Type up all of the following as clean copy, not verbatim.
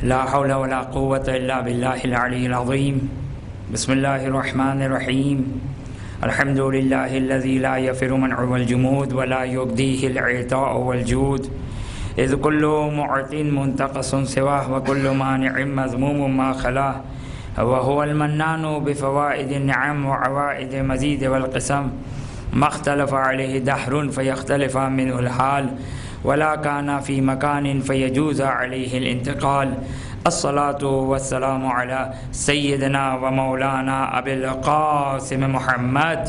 لا حول ولا قوة إلا بالله العلي العظيم. بسم الله الرحمن الرحيم. الحمد لله الذي لا يفر منع والجمود ولا يبديه العطاء والجود، إذ كل معط منتقص سواه وكل مانع مذموم ما خلاه، وهو المنان بفوائد النعم وعوائد مزيد والقسم، ما اختلف عليه دهر فيختلف منه الحال، ولا كان في مكان فيجوز عليه الانتقال. الصلاة والسلام على سيدنا ومولانا أبي القاسم محمد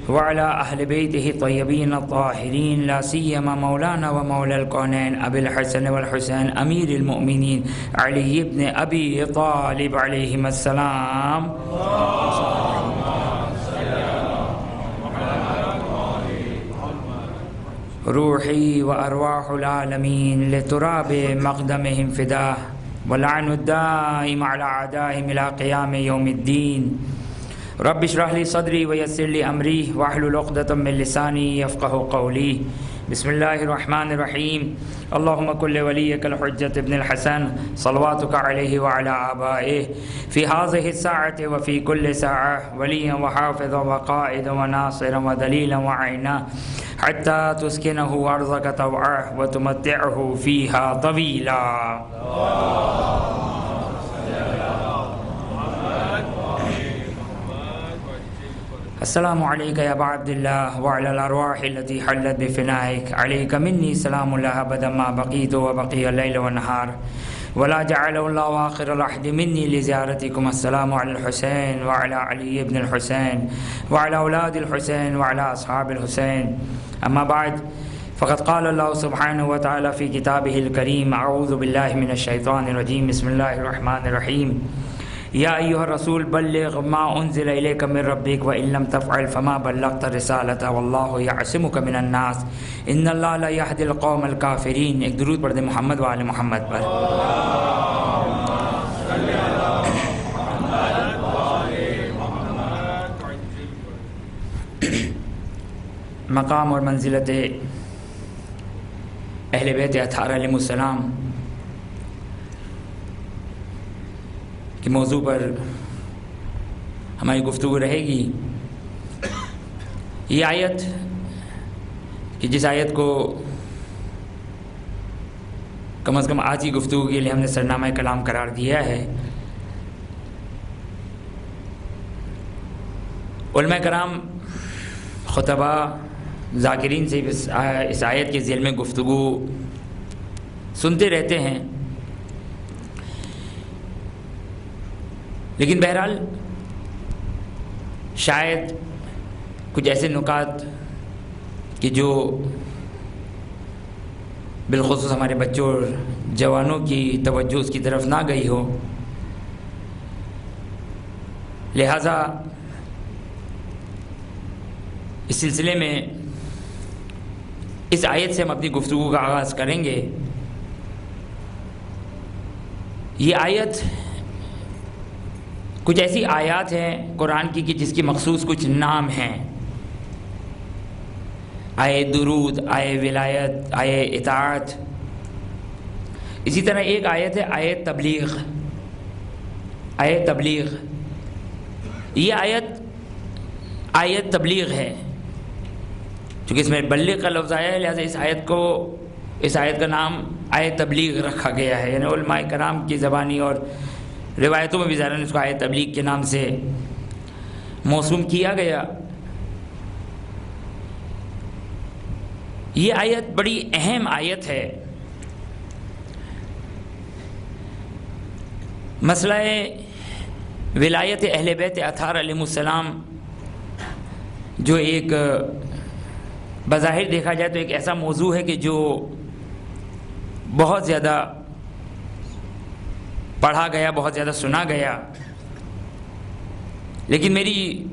وعلى أهل بيته الطيبين الطاهرين، لا سيما مولانا ومولى الكونين أبي الحسن والحسين أمير المؤمنين علي بن أبي طالب عليهما السلام. روحي وأرواح العالمين لتراب مقدمهم فداه، ولعن الدائم على أعدائهم إلى قيام يوم الدين. رب اشرح لي صدري ويسر لي أمري واحلل عقدة من لساني يفقه قولي. بسم الله الرحمن الرحيم. اللهم كن لوليك الحجة ابن الحسن صلواتك عليه وعلى آبائه في هذه الساعة وفي كل ساعة وليا وحافظا وقائدا وناصرا ودليلا وعينا، حتى تسكنه أرضك طوعا وتمتعه فيها طويلا. السلام عليك يا أبا عبد الله وعلى الأرواح التي حلت بفنائك، عليك مني سلام الله أبدا ما بقيت وبقي الليل والنهار، ولا جعله الله آخر العهد مني لزيارتكم. السلام على الحسين وعلى علي بن الحسين وعلى أولاد الحسين وعلى أصحاب الحسين. أما بعد، فقد قال الله سبحانه وتعالى في كتابه الكريم: أعوذ بالله من الشيطان الرجيم. بسم الله الرحمن الرحيم. يا أيها الرسول بلغ ما أنزل إليك من ربك وإن لم تفعل فما بلغت رسالته والله يعصمك من الناس إن الله لا يهدي القوم الكافرين. ایک درود پڑھ دیں محمد و آل محمد پر. مقام اور منزلت اہل بیت اطہار علیہ السلام کے موضوع پر ہماری گفتگو رہے گی. یہ آیت کہ جس آیت کو کم از کم آج کی گفتگو کے لیے ہم نے سرنامہ کلام قرار دیا ہے، علماء کرام خطبہ ذاکرین سے اس آیت کے ذیل میں گفتگو سنتے رہتے ہیں، لیکن بہرحال شاید کچھ ایسے نکات کہ جو بالخصوص ہمارے بچوں اور جوانوں کی توجہ اس کی طرف نہ گئی ہو، لہذا اس سلسلے میں اس آیت سے ہم اپنی گفتگو کا آغاز کریں گے. یہ آیت کچھ ایسی آیات ہیں قرآن کی کہ جس کی مخصوص کچھ نام ہیں: آیے درود، آیے ولایت، آیے اطاعت. اسی طرح ایک آیت ہے آیے تبلیغ. آیے تبلیغ، یہ آیت تبلیغ ہے. چونکہ اس میں بلغ کا لفظ آیا ہے، لہذا اس آیت کا نام آیت تبلیغ رکھا گیا ہے. یعنی علماء کرام کی زبانی اور روایتوں میں بھی ظاہراً اس کو آیت تبلیغ کے نام سے موسوم کیا گیا. یہ آیت بڑی اہم آیت ہے. مسئلہ ولایت اہل بیت اطہار علیہ السلام، جو ایک بظاہر دیکھا جائے تو ایک ایسا موضوع ہے کہ جو بہت زیادہ پڑھا گیا، بہت زیادہ سنا گیا، لیکن میری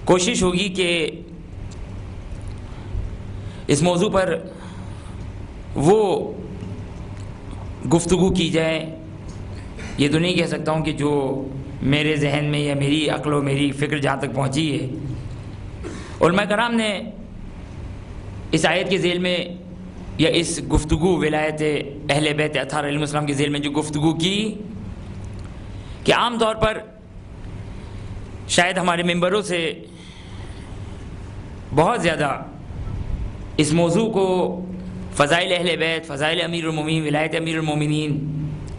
کوشش ہوگی کہ اس موضوع پر وہ گفتگو کی جائے. یہ تو نہیں کہہ سکتا ہوں کہ جو میرے ذہن میں یا میری عقل و میری فکر جہاں تک پہنچی ہے، علماء کرام نے اس آیت کے ذیل میں یا اس گفتگو ولایت اہل بیت اطہار علیہ السلام کے ذیل میں جو گفتگو کی کہ عام طور پر شاید ہمارے ممبروں سے بہت زیادہ اس موضوع کو فضائل اہل بیت، فضائل امیر المومنین، ولایت امیر المومنین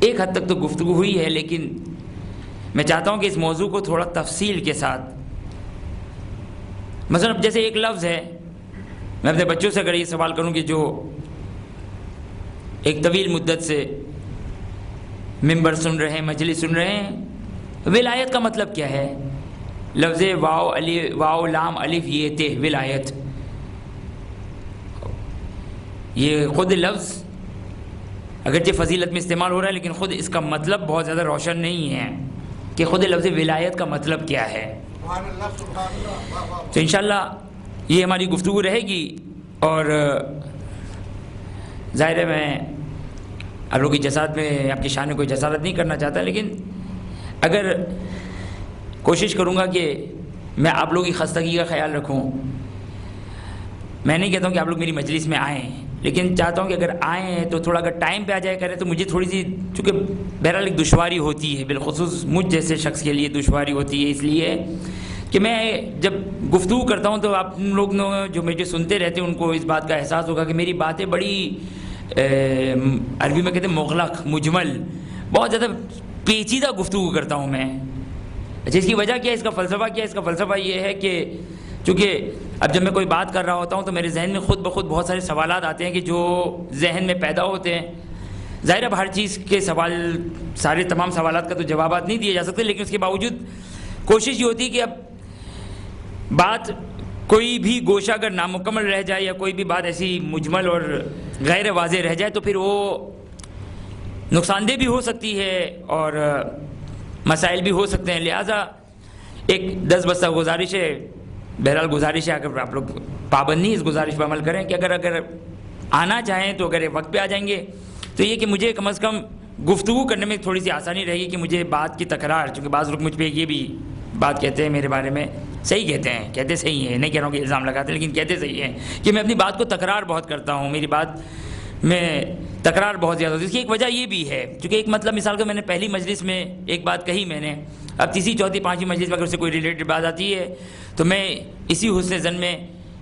ایک حد تک تو گفتگو ہوئی ہے، لیکن میں چاہتا ہوں کہ اس موضوع کو تھوڑا تفصیل کے ساتھ، مثلا جیسے ایک لفظ ہے، میں اپنے بچوں سے اگر یہ سوال کروں کہ جو ایک طویل مدت سے ممبر سن رہے ہیں، مجلس سن رہے ہیں، ولایت کا مطلب کیا ہے؟ لفظ واو لام الف یہ تے ولایت، یہ خود لفظ اگرچہ فضیلت میں استعمال ہو رہا ہے لیکن خود اس کا مطلب بہت زیادہ روشن نہیں ہے کہ خود لفظ ولایت کا مطلب کیا ہے۔ تو انشاءاللہ یہ ہماری گفتگو رہے گی، اور ظاہر ہے میں آپ لوگوں کی جسارت میں، آپ کی شان میں کوئی جسارت نہیں کرنا چاہتا، لیکن اگر کوشش کروں گا کہ میں آپ لوگوں کی خستگی کا خیال رکھوں۔ میں نہیں کہتا ہوں کہ آپ لوگ میری مجلس میں آئیں، لیکن چاہتا ہوں کہ اگر آئیں تو تھوڑا اگر ٹائم پہ آ جائے کریں تو مجھے تھوڑی سی، چونکہ بہرحال ایک دشواری ہوتی ہے، بالخصوص مجھ جیسے شخص کے لیے دشواری ہوتی ہے، اس لیے کہ میں جب گفتگو کرتا ہوں تو آپ لوگ جو مجھے سنتے رہتے ہیں ان کو اس بات کا احساس ہوگا کہ میری باتیں بڑی عربی میں کہتے ہیں مغلق، مجمل، بہت زیادہ پیچیدہ گفتگو کرتا ہوں میں۔ اچھا، اس کی وجہ کیا ہے؟ اس کا فلسفہ کیا ہے؟ اس کا فلسفہ یہ ہے کہ چونکہ اب جب میں کوئی بات کر رہا ہوتا ہوں تو میرے ذہن میں خود بخود بہت سارے سوالات آتے ہیں کہ جو ذہن میں پیدا ہوتے ہیں۔ ظاہر اب ہر چیز کے سوال، سارے تمام سوالات کا تو جوابات نہیں دیے جا سکتے، لیکن اس کے باوجود کوشش یہ ہوتی ہے کہ اب بات کوئی بھی گوشہ اگر نامکمل رہ جائے یا کوئی بھی بات ایسی مجمل اور غیر واضح رہ جائے تو پھر وہ نقصان دہ بھی ہو سکتی ہے اور مسائل بھی ہو سکتے ہیں۔ لہٰذا ایک 10 بستہ گزارش ہے، بہرحال گزارش ہے، اگر آپ لوگ پابندی اس گزارش پر عمل کریں کہ اگر آنا چاہیں تو اگر وقت پہ آ جائیں گے تو یہ کہ مجھے کم از کم گفتگو کرنے میں تھوڑی سی آسانی رہے گی کہ مجھے بات کی تکرار، چونکہ بعض لوگ مجھ پہ یہ بھی بات کہتے ہیں میرے بارے میں، صحیح کہتے ہیں، کہتے صحیح ہیں، نہیں کہہ رہا ہوں کہ الزام لگاتے ہیں، لیکن کہتے صحیح ہیں کہ میں اپنی بات کو تکرار بہت کرتا ہوں، میری بات میں تکرار بہت زیادہ ہوتی ہے۔ اس کی ایک وجہ یہ بھی ہے، چونکہ ایک مطلب مثال کو میں نے پہلی مجلس میں ایک بات کہی میں نے، اب تیسری چوتھی پانچویں مجلس میں اگر اس سے کوئی ریلیٹڈ بات آتی ہے تو میں اسی حسن ظن میں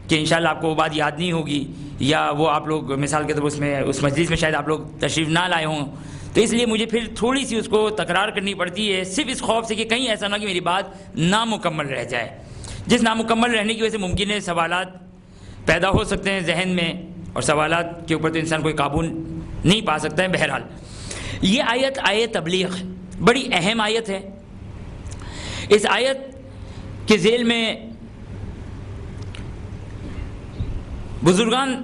کہ انشاءاللہ آپ کو وہ بات یاد نہیں ہوگی یا وہ آپ لوگ مثال کے طور پر اس مجلس میں شاید آپ لوگ تشریف نہ لائے ہوں، تو اس لیے مجھے پھر تھوڑی سی اس کو تکرار کرنی پڑتی ہے، صرف اس خوف سے کہ کہیں ایسا نہ کہ میری بات نامکمل رہ جائے، جس نامکمل رہنے کی وجہ سے ممکن ہے سوالات پیدا ہو سکتے ہیں ذہن میں، اور سوالات کے اوپر تو انسان کوئی قابو نہیں پا سکتا ہے۔ بہرحال یہ آیت آیت تبلیغ بڑی اہم آیت ہے۔ اس آیت کے ذیل میں بزرگان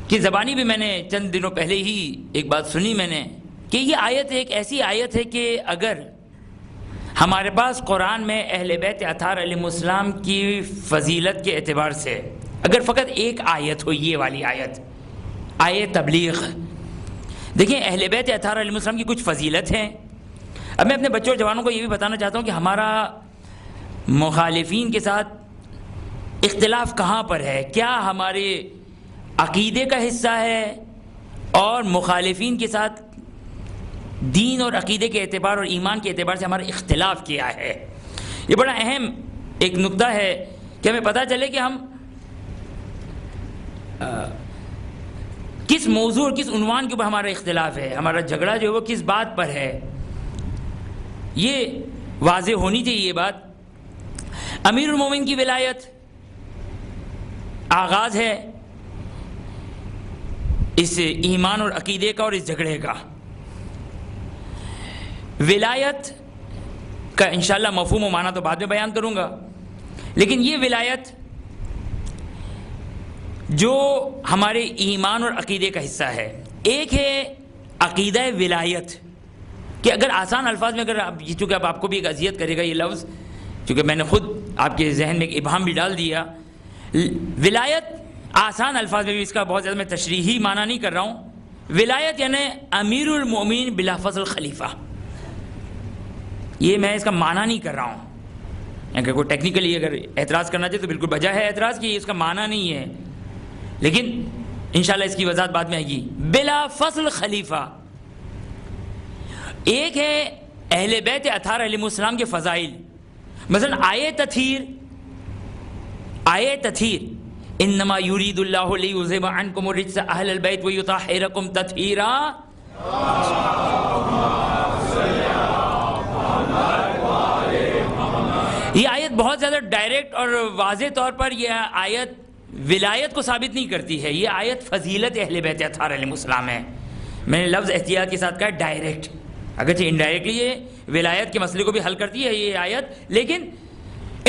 کی زبانی بھی میں نے چند دنوں پہلے ہی ایک بات سنی میں نے کہ یہ آیت ایک ایسی آیت ہے کہ اگر ہمارے پاس قرآن میں اہل بیت اطہار علیہ السلام کی فضیلت کے اعتبار سے اگر فقط ایک آیت ہو، یہ والی آیت آیت تبلیغ، دیکھیں اہل بیت اطہار علیہ السلام کی کچھ فضیلت ہیں۔ اب میں اپنے بچوں اور جوانوں کو یہ بھی بتانا چاہتا ہوں کہ ہمارا مخالفین کے ساتھ اختلاف کہاں پر ہے، کیا ہمارے عقیدے کا حصہ ہے اور مخالفین کے ساتھ دین اور عقیدے کے اعتبار اور ایمان کے اعتبار سے ہمارا اختلاف کیا ہے۔ یہ بڑا اہم ایک نقطہ ہے کہ ہمیں پتہ چلے کہ ہم کس موضوع اور کس عنوان کے اوپر ہمارا اختلاف ہے، ہمارا جھگڑا جو ہے وہ کس بات پر ہے، یہ واضح ہونی چاہیے یہ بات۔ امیر المومنین کی ولایت آغاز ہے اس ایمان اور عقیدے کا اور اس جھگڑے کا۔ ولایت کا انشاءاللہ مفہوم و معنی تو بعد میں بیان کروں گا، لیکن یہ ولایت جو ہمارے ایمان اور عقیدے کا حصہ ہے، ایک ہے عقیدہ ولایت، کہ اگر آسان الفاظ میں اگر چونکہ اب آپ کو بھی ایک اذیت کرے گا یہ لفظ، چونکہ میں نے خود آپ کے ذہن میں ایک ابہام بھی ڈال دیا، ولایت آسان الفاظ میں بھی اس کا بہت زیادہ میں تشریحی معنی نہیں کر رہا ہوں، ولایت یعنی امیر المومنین بلا فضل خلیفہ، یہ میں اس کا معنی نہیں کر رہا ہوں، اگر کوئی ٹیکنیکلی اگر اعتراض کرنا چاہے تو بالکل بجا ہے اعتراض کی، اس کا معنی نہیں ہے، لیکن انشاءاللہ اس کی وضاحت بعد میں آئے گی۔ بلا فصل خلیفہ، ایک ہے اہل بیت اطہار علیہ السلام کے فضائل، مثلا آیے تطہیر انما یرید اللہ لیذھب عنکم الرجس اہل البیت ویطہرکم تطہیرا، یہ آیت بہت زیادہ ڈائریکٹ اور واضح طور پر یہ آیت ولایت کو ثابت نہیں کرتی ہے، یہ آیت فضیلت اہل بیت اطہار علیہ السلام ہے۔ میں نے لفظ احتیاط کے ساتھ کہا ڈائریکٹ، اگرچہ انڈائریکٹلی یہ ولایت کے مسئلے کو بھی حل کرتی ہے یہ آیت، لیکن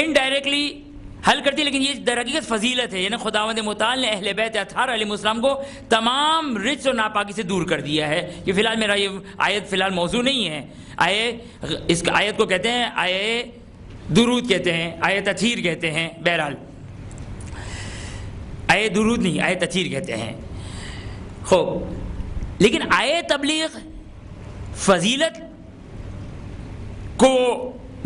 انڈائریکٹلی حل کرتی ہے، لیکن یہ در حقیقت فضیلت ہے، یعنی خداوند متعال نے اہل بیت اطہار علیہ السلام کو تمام رجس اور ناپاکی سے دور کر دیا ہے۔ کہ فی الحال میرا یہ آیت فی الحال موضوع نہیں ہے، اس آیت کو کہتے ہیں آیے درود کہتے ہیں، آیے تطہیر کہتے ہیں، بہرحال آیے درود نہیں، آیے تطہیر کہتے ہیں۔ خوب، لیکن آیے تبلیغ فضیلت کو،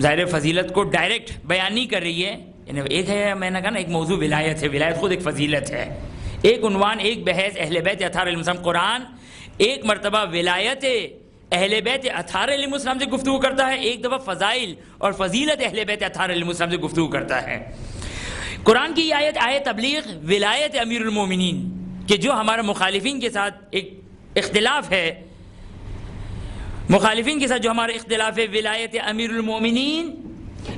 ظاہر فضیلت کو ڈائریکٹ بیان نہیں کر رہی ہے، یعنی ایک ہے، میں نے کہا نا ایک موضوع ولایت ہے، ولایت خود ایک فضیلت ہے، ایک عنوان، ایک بحث اہل بیت اطہار علیہ السلام، قرآن ایک مرتبہ ولایت اہل بیت اطہار علیہ السلام سے گفتگو کرتا ہے، ایک دفعہ فضائل اور فضیلت اہل بیت اطہار علیہ السلام سے گفتگو کرتا ہے۔ قرآن کی یہ آیت آیہ تبلیغ ولایت امیر المومنین، کہ جو ہمارا مخالفین کے ساتھ ایک اختلاف ہے، مخالفین کے ساتھ جو ہمارا اختلاف ہے ولایت امیر المومنین،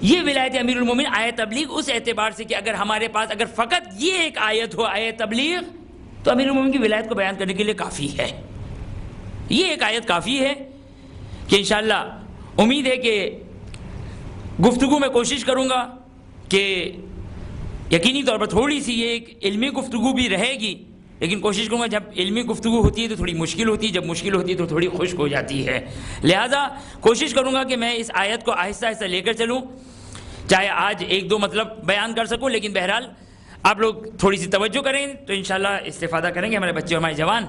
یہ ولایت امیر المومنین آیت تبلیغ اس اعتبار سے کہ اگر ہمارے پاس اگر فقط یہ ایک آیت ہو آیت تبلیغ تو امیر المومنین کی ولایت کو بیان کرنے کے لیے کافی ہے، یہ ایک آیت کافی ہے۔ کہ انشاءاللہ امید ہے کہ گفتگو میں کوشش کروں گا کہ یقینی طور پر تھوڑی سی یہ ایک علمی گفتگو بھی رہے گی، لیکن کوشش کروں گا جب علمی گفتگو ہوتی ہے تو تھوڑی مشکل ہوتی ہے، جب مشکل ہوتی ہے تو تھوڑی خشک ہو جاتی ہے، لہٰذا کوشش کروں گا کہ میں اس آیت کو آہستہ آہستہ لے کر چلوں، چاہے آج ایک دو مطلب بیان کر سکوں، لیکن بہرحال آپ لوگ تھوڑی سی توجہ کریں تو انشاءاللہ استفادہ کریں گے ہمارے بچے اور ہمارے جوان۔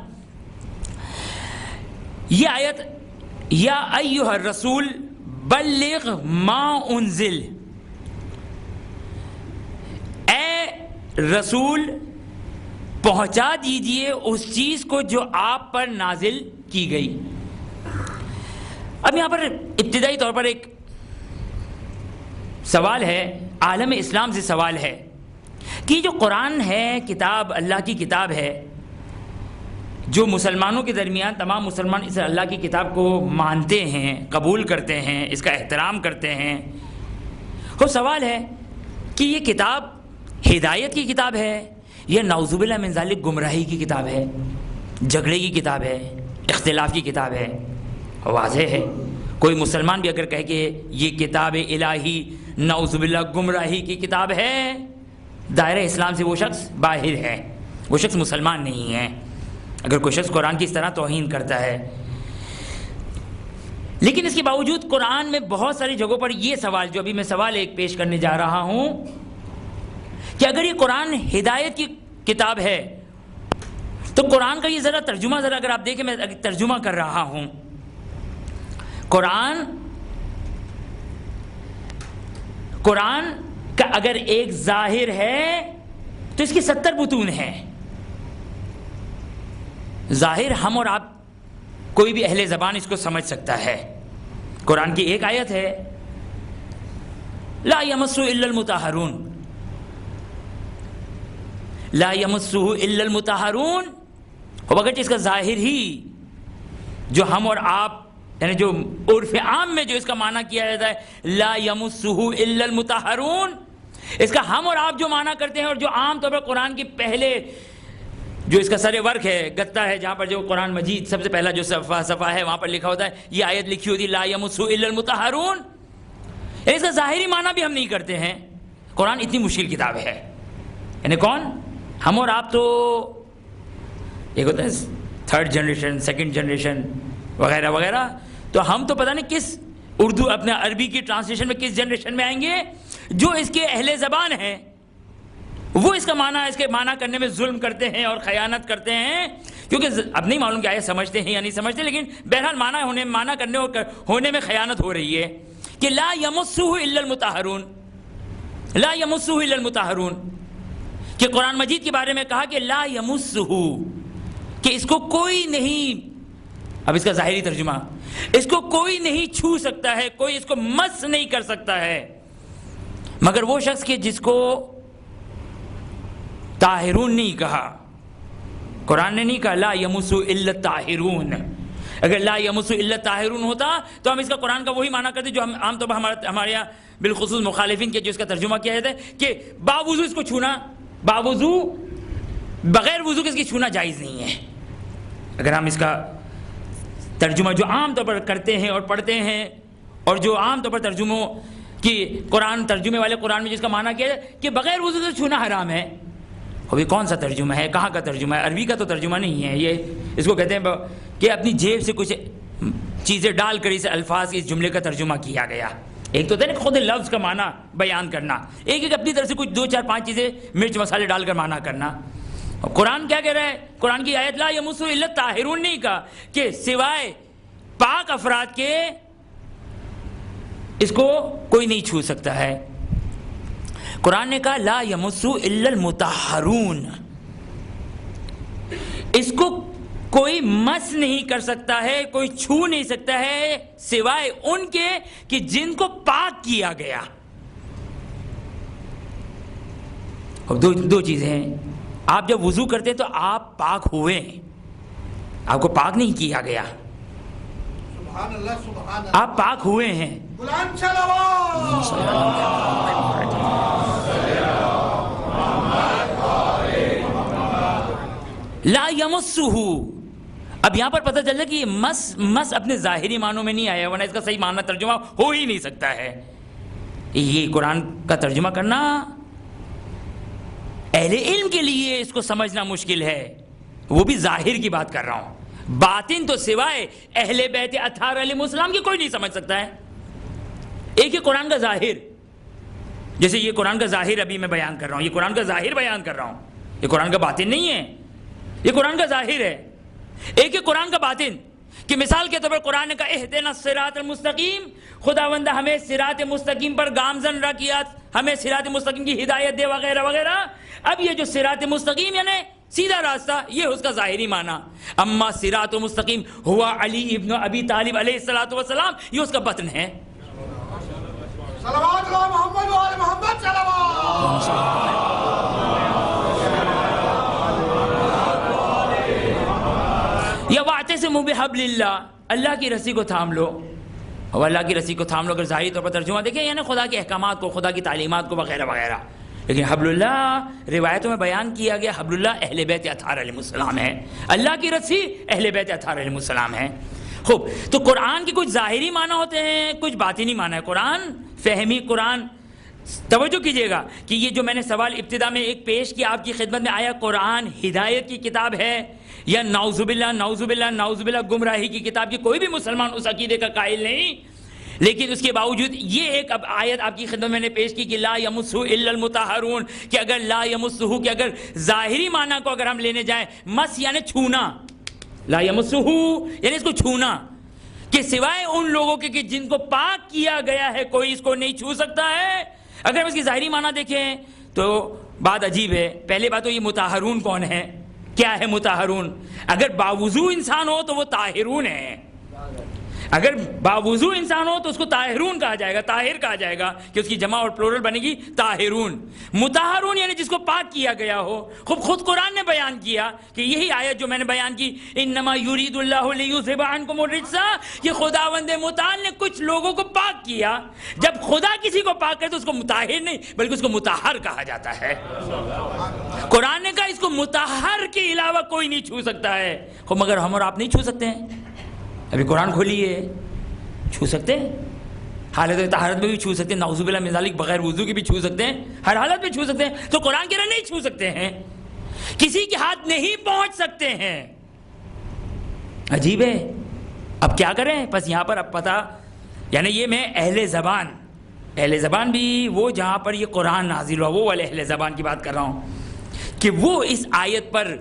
یہ آیت یا ایھا الرسول بلغ ما انزل، اے رسول پہنچا دیجئے اس چیز کو جو آپ پر نازل کی گئی۔ اب یہاں پر ابتدائی طور پر ایک سوال ہے، عالم اسلام سے سوال ہے کہ جو قرآن ہے، کتاب اللہ کی کتاب ہے، جو مسلمانوں کے درمیان تمام مسلمان اس اللہ کی کتاب کو مانتے ہیں، قبول کرتے ہیں، اس کا احترام کرتے ہیں، وہ سوال ہے کہ یہ کتاب ہدایت کی کتاب ہے یا نعوذ باللہ من ذالک گمراہی کی کتاب ہے، جھگڑے کی کتاب ہے، اختلاف کی کتاب ہے؟ واضح ہے، کوئی مسلمان بھی اگر کہے کہ یہ کتاب الہی نعوذ باللہ گمراہی کی کتاب ہے، دائرہ اسلام سے وہ شخص باہر ہے، وہ شخص مسلمان نہیں ہے، اگر کوئی شخص قرآن کی اس طرح توہین کرتا ہے۔ لیکن اس کے باوجود قرآن میں بہت ساری جگہوں پر یہ سوال، جو ابھی میں سوال ایک پیش کرنے جا رہا ہوں، کہ اگر یہ قرآن ہدایت کی کتاب ہے تو قرآن کا یہ ذرا ترجمہ، ذرا اگر آپ دیکھیں، میں ترجمہ کر رہا ہوں، قرآن کا اگر ایک ظاہر ہے تو اس کی 70 بطون ہیں۔ ظاہر ہم اور آپ کوئی بھی اہل زبان اس کو سمجھ سکتا ہے۔ قرآن کی ایک آیت ہے لا یمسہ الا المطہرون، لا یمسہ الا المطہرون، اگرچہ اس کا ظاہر ہی جو ہم اور آپ، یعنی جو عرف عام میں جو اس کا معنی کیا جاتا ہے لا یمسہ الا المطہرون، اس کا ہم اور آپ جو معنی کرتے ہیں اور جو عام طور پر قرآن کی پہلے جو اس کا سر ورق ہے، گتا ہے، جہاں پر جو قرآن مجید سب سے پہلا جو صفحہ ہے وہاں پر لکھا ہوتا ہے، یہ آیت لکھی ہوتی ہے لا یمسہ الا المطہرون، اس کا ظاہری معنی بھی ہم نہیں کرتے ہیں۔ قرآن اتنی مشکل کتاب ہے، یعنی کون؟ ہم اور آپ تو ایک ہوتا ہے 3rd جنریشن، 2nd جنریشن وغیرہ وغیرہ، تو ہم تو پتہ نہیں کس اردو اپنے عربی کی ٹرانسلیشن میں کس جنریشن میں آئیں گے، جو اس کے اہل زبان ہیں وہ اس کا معنی، اس کے معنی کرنے میں ظلم کرتے ہیں اور خیانت کرتے ہیں، کیونکہ اب نہیں معلوم کہ آیت سمجھتے ہیں یا نہیں سمجھتے، لیکن بہرحال معنی کرنے ہونے میں خیانت ہو رہی ہے کہ لا یمسہ الا المطہرون، لا یمسہ الا المطہرون، کہ قرآن مجید کے بارے میں کہا کہ لا یمسہ، کہ اس کو کوئی نہیں، اب اس کا ظاہری ترجمہ، اس کو کوئی نہیں چھو سکتا ہے، کوئی اس کو مس نہیں کر سکتا ہے مگر وہ شخص کہ جس کو طاہرون نہیں کہا، قرآن نے نہیں کہا لا یمسہ الا الطاہرون۔ اگر لا یمسہ الا الطاہرون ہوتا تو ہم اس کا قرآن کا وہی معنی کرتے جو ہم عام طور پر ہمارے یہاں بالخصوص مخالفین کے جو اس کا ترجمہ کیا جاتا ہے کہ باوضو اس کو چھونا، باوضو بغیر وضو کے اس کی چھونا جائز نہیں ہے۔ اگر ہم اس کا ترجمہ جو عام طور پر کرتے ہیں اور پڑھتے ہیں، اور جو عام طور پر ترجموں کی قرآن ترجمے والے قرآن میں جس کا معنی کیا ہے کہ بغیر وضو سے چھونا حرام ہے، ابھی کون سا ترجمہ ہے، کہاں کا ترجمہ ہے؟ عربی کا تو ترجمہ نہیں ہے یہ، اس کو کہتے ہیں کہ اپنی جیب سے کچھ چیزیں ڈال کر اس الفاظ اس جملے کا ترجمہ کیا گیا۔ ایک تو نا خود لفظ کا معنی بیان کرنا، ایک اپنی طرف سے کچھ 2-4-5 چیزیں مرچ مسالے ڈال کر معنی کرنا۔ قرآن کیا کہہ رہا ہے؟ قرآن کی آیت لا یمسہ الا الطاہرون نہیں کہا کہ سوائے پاک افراد کے اس کو کوئی نہیں چھو سکتا ہے، قرآن نے کہا لا یمسہ الا المطہرون، اس کو کوئی مس نہیں کر سکتا ہے، کوئی چھو نہیں سکتا ہے سوائے ان کے کہ جن کو پاک کیا گیا۔ اب دو چیزیں ہیں، آپ جب وضو کرتے ہیں تو آپ پاک ہوئے ہیں، آپ کو پاک نہیں کیا گیا، سبحان اللہ سبحان اللہ، آپ پاک ہوئے ہیں۔ بلند صلوات، لا یمسہ، اب یہاں پر پتہ چلتا کہ یہ مس اپنے ظاہری معنوں میں نہیں آیا، ورنہ اس کا صحیح معنی ترجمہ ہو ہی نہیں سکتا ہے۔ یہ قرآن کا ترجمہ کرنا اہل علم کے لیے اس کو سمجھنا مشکل ہے، وہ بھی ظاہر کی بات کر رہا ہوں، باطن تو سوائے اہل بیت اطہار علیہ السلام کی کوئی نہیں سمجھ سکتا ہے۔ ایک ہے قرآن کا ظاہر، جیسے یہ قرآن کا ظاہر ابھی میں بیان کر رہا ہوں، یہ قرآن کا ظاہر بیان کر رہا ہوں، یہ قرآن کا باطن نہیں ہے، یہ قرآن کا ظاہر ہے۔ ایک ہے قرآن کا باطن، کہ مثال کے طور پر قرآن نے کہا اہدنا الصراط المستقیم، خداوند ہمیں صراط مستقیم پر گامزن رکھ، ہمیں صراط مستقیم کی ہدایت دے وغیرہ وغیرہ۔ اب یہ جو صراط مستقیم یعنی سیدھا راستہ، یہ اس کا ظاہری معنی۔ اما صراط مستقیم ہوا علی ابن ابی طالب علیہ السلام، یہ اس کا بطن ہے۔ صلوات اللہ محمد و آل محمد صلوات۔ یا واعتصموا بحبل اللہ، اللہ کی رسی کو تھام لو، اور اللہ کی رسی کو تھام لو اگر ظاہری طور پر ترجمہ دیکھیں یعنی خدا کے احکامات کو، خدا کی تعلیمات کو وغیرہ وغیرہ، لیکن حبل اللہ روایتوں میں بیان کیا گیا حبل اللہ اہل بیت اطہار علیہ السلام ہے، اللہ کی رسی اہل بیت اطہار علیہ السلام ہے۔ خوب، تو قرآن کے کچھ ظاہری معنی ہوتے ہیں، کچھ باطنی معنی ہے۔ قرآن فہمی، قرآن توجہ کیجئے گا کہ یہ جو میں نے سوال ابتدا میں ایک پیش کیا آپ کی خدمت میں، آیا قرآن ہدایت کی کتاب ہے یا نعوذ باللہ گمراہی کی کتاب؟ کی کوئی بھی مسلمان اس عقیدے کا قائل نہیں، لیکن اس کے باوجود یہ ایک اب آیت آپ کی خدمت میں نے پیش کی کہ لا یمسہ الا المطہرون، کہ اگر لا یمسہ کہ اگر ظاہری معنی کو اگر ہم لینے جائیں، مس یعنی چھونا، لا یمسہ یعنی اس کو چھونا، کہ سوائے ان لوگوں کے کہ جن کو پاک کیا گیا ہے کوئی اس کو نہیں چھو سکتا ہے۔ اگر ہم اس کی ظاہری معنی دیکھیں تو بات عجیب ہے۔ پہلے بات تو یہ مطہرون کون ہے، کیا ہے مطہرون؟ اگر باوضو انسان ہو تو وہ طاہرون ہے، اگر باوضو انسان ہو تو اس کو طاہرون کہا جائے گا، طاہر کہا جائے گا، کہ اس کی جمع اور پلورل بنے گی طاہرون۔ مطہرون یعنی جس کو پاک کیا گیا ہو۔ خود قرآن نے بیان کیا کہ یہی آیت جو میں نے بیان کی، انما یرید اللہ لیذھب عنکم الرجس، کہ خداوند متعال نے کچھ لوگوں کو پاک کیا۔ جب خدا کسی کو پاک کرے تو اس کو مطہر نہیں بلکہ اس کو مطہر کہا جاتا ہے۔ قرآن نے کہا اس کو مطہر کے علاوہ کوئی نہیں چھو سکتا ہے، مگر ہم اور آپ نہیں چھو سکتے ہیں۔ ابھی قرآن کھولیے، چھو سکتے ہیں، حالت طہارت میں بھی چھو سکتے ہیں، نعوذ باللہ من ذالک بغیر وضو کی بھی چھو سکتے ہیں، ہر حالت میں چھو سکتے ہیں۔ تو قرآن کہہ رہا نہیں چھو سکتے ہیں، کسی کے ہاتھ نہیں پہنچ سکتے ہیں۔ عجیب ہے، اب کیا کریں؟ بس یہاں پر اب پتہ، یعنی یہ میں اہل زبان بھی وہ جہاں پر یہ قرآن نازل ہوا وہ والے اہل زبان کی بات کر رہا ہوں، کہ وہ اس آیت پر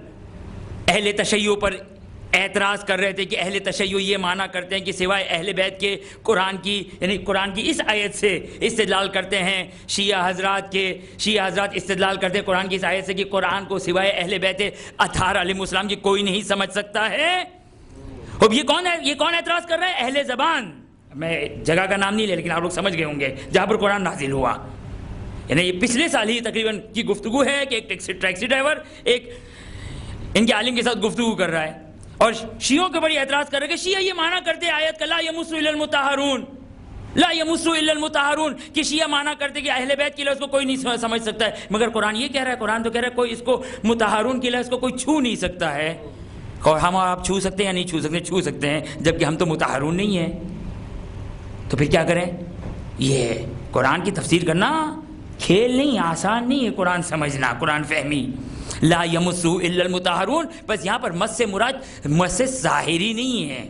اہل تشیع پر اعتراض کر رہے تھے کہ اہل تشیع یہ مانا کرتے ہیں کہ سوائے اہل بیت کے قرآن کی یعنی قرآن کی اس آیت سے استدلال کرتے ہیں شیعہ حضرات استدلال کرتے ہیں قرآن کی اس آیت سے کہ قرآن کو سوائے اہل بیت اطہار علیہ السلام کی کوئی نہیں سمجھ سکتا ہے۔ اب یہ کون ہے، یہ کون اعتراض کر رہا ہے؟ اہل زبان، میں جگہ کا نام نہیں لے لیکن آپ لوگ سمجھ گئے ہوں گے جہاں پر قرآن نازل ہوا، یعنی یہ پچھلے سال ہی تقریباً کی گفتگو ہے کہ ایک ٹیکسی ڈرائیور ایک ان کے عالم کے ساتھ گفتگو کر رہا ہے اور شیعوں کے بڑی اعتراض کر رہے کہ شیعہ یہ مانا کرتے آیت کا لا یمس الا المطہرون، لا یمس الا المطہرون، کہ شیعہ مانا کرتے کہ اہل بیت کے لفظ کو کوئی نہیں سمجھ سکتا ہے، مگر قرآن یہ کہہ رہا ہے، قرآن تو کہہ رہا ہے کوئی اس کو مطہرون کے لفظ کو کوئی چھو نہیں سکتا ہے، اور ہم اور آپ چھو سکتے ہیں یا نہیں چھو سکتے ہیں جبکہ ہم تو مطہرون نہیں ہیں، تو پھر کیا کریں؟ یہ قرآن کی تفسیر کرنا کھیل نہیں، آسان نہیں ہے قرآن سمجھنا، قرآن فہمی۔ لا یمسہ الا المطہرون، بس یہاں پر مس سے مراد مس ظاہری نہیں ہے،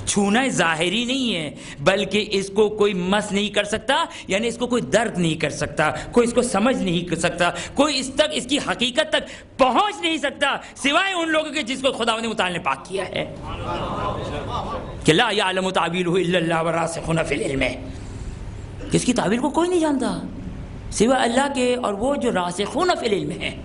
چھونا ظاہری نہیں ہے، بلکہ اس کو کوئی مس نہیں کر سکتا، یعنی اس کو کوئی درد نہیں کر سکتا، کوئی اس کو سمجھ نہیں کر سکتا، کوئی اس تک اس کی حقیقت تک پہنچ نہیں سکتا سوائے ان لوگوں کے جس کو خداوند متعال نے پاک کیا ہے کہ لا یعلم تعویلہ الا اللہ والراسخون فی العلم، اس کی تعویل کو کوئی نہیں جانتا سوائے اللہ کے اور وہ جو راسخون فی العلم ہیں،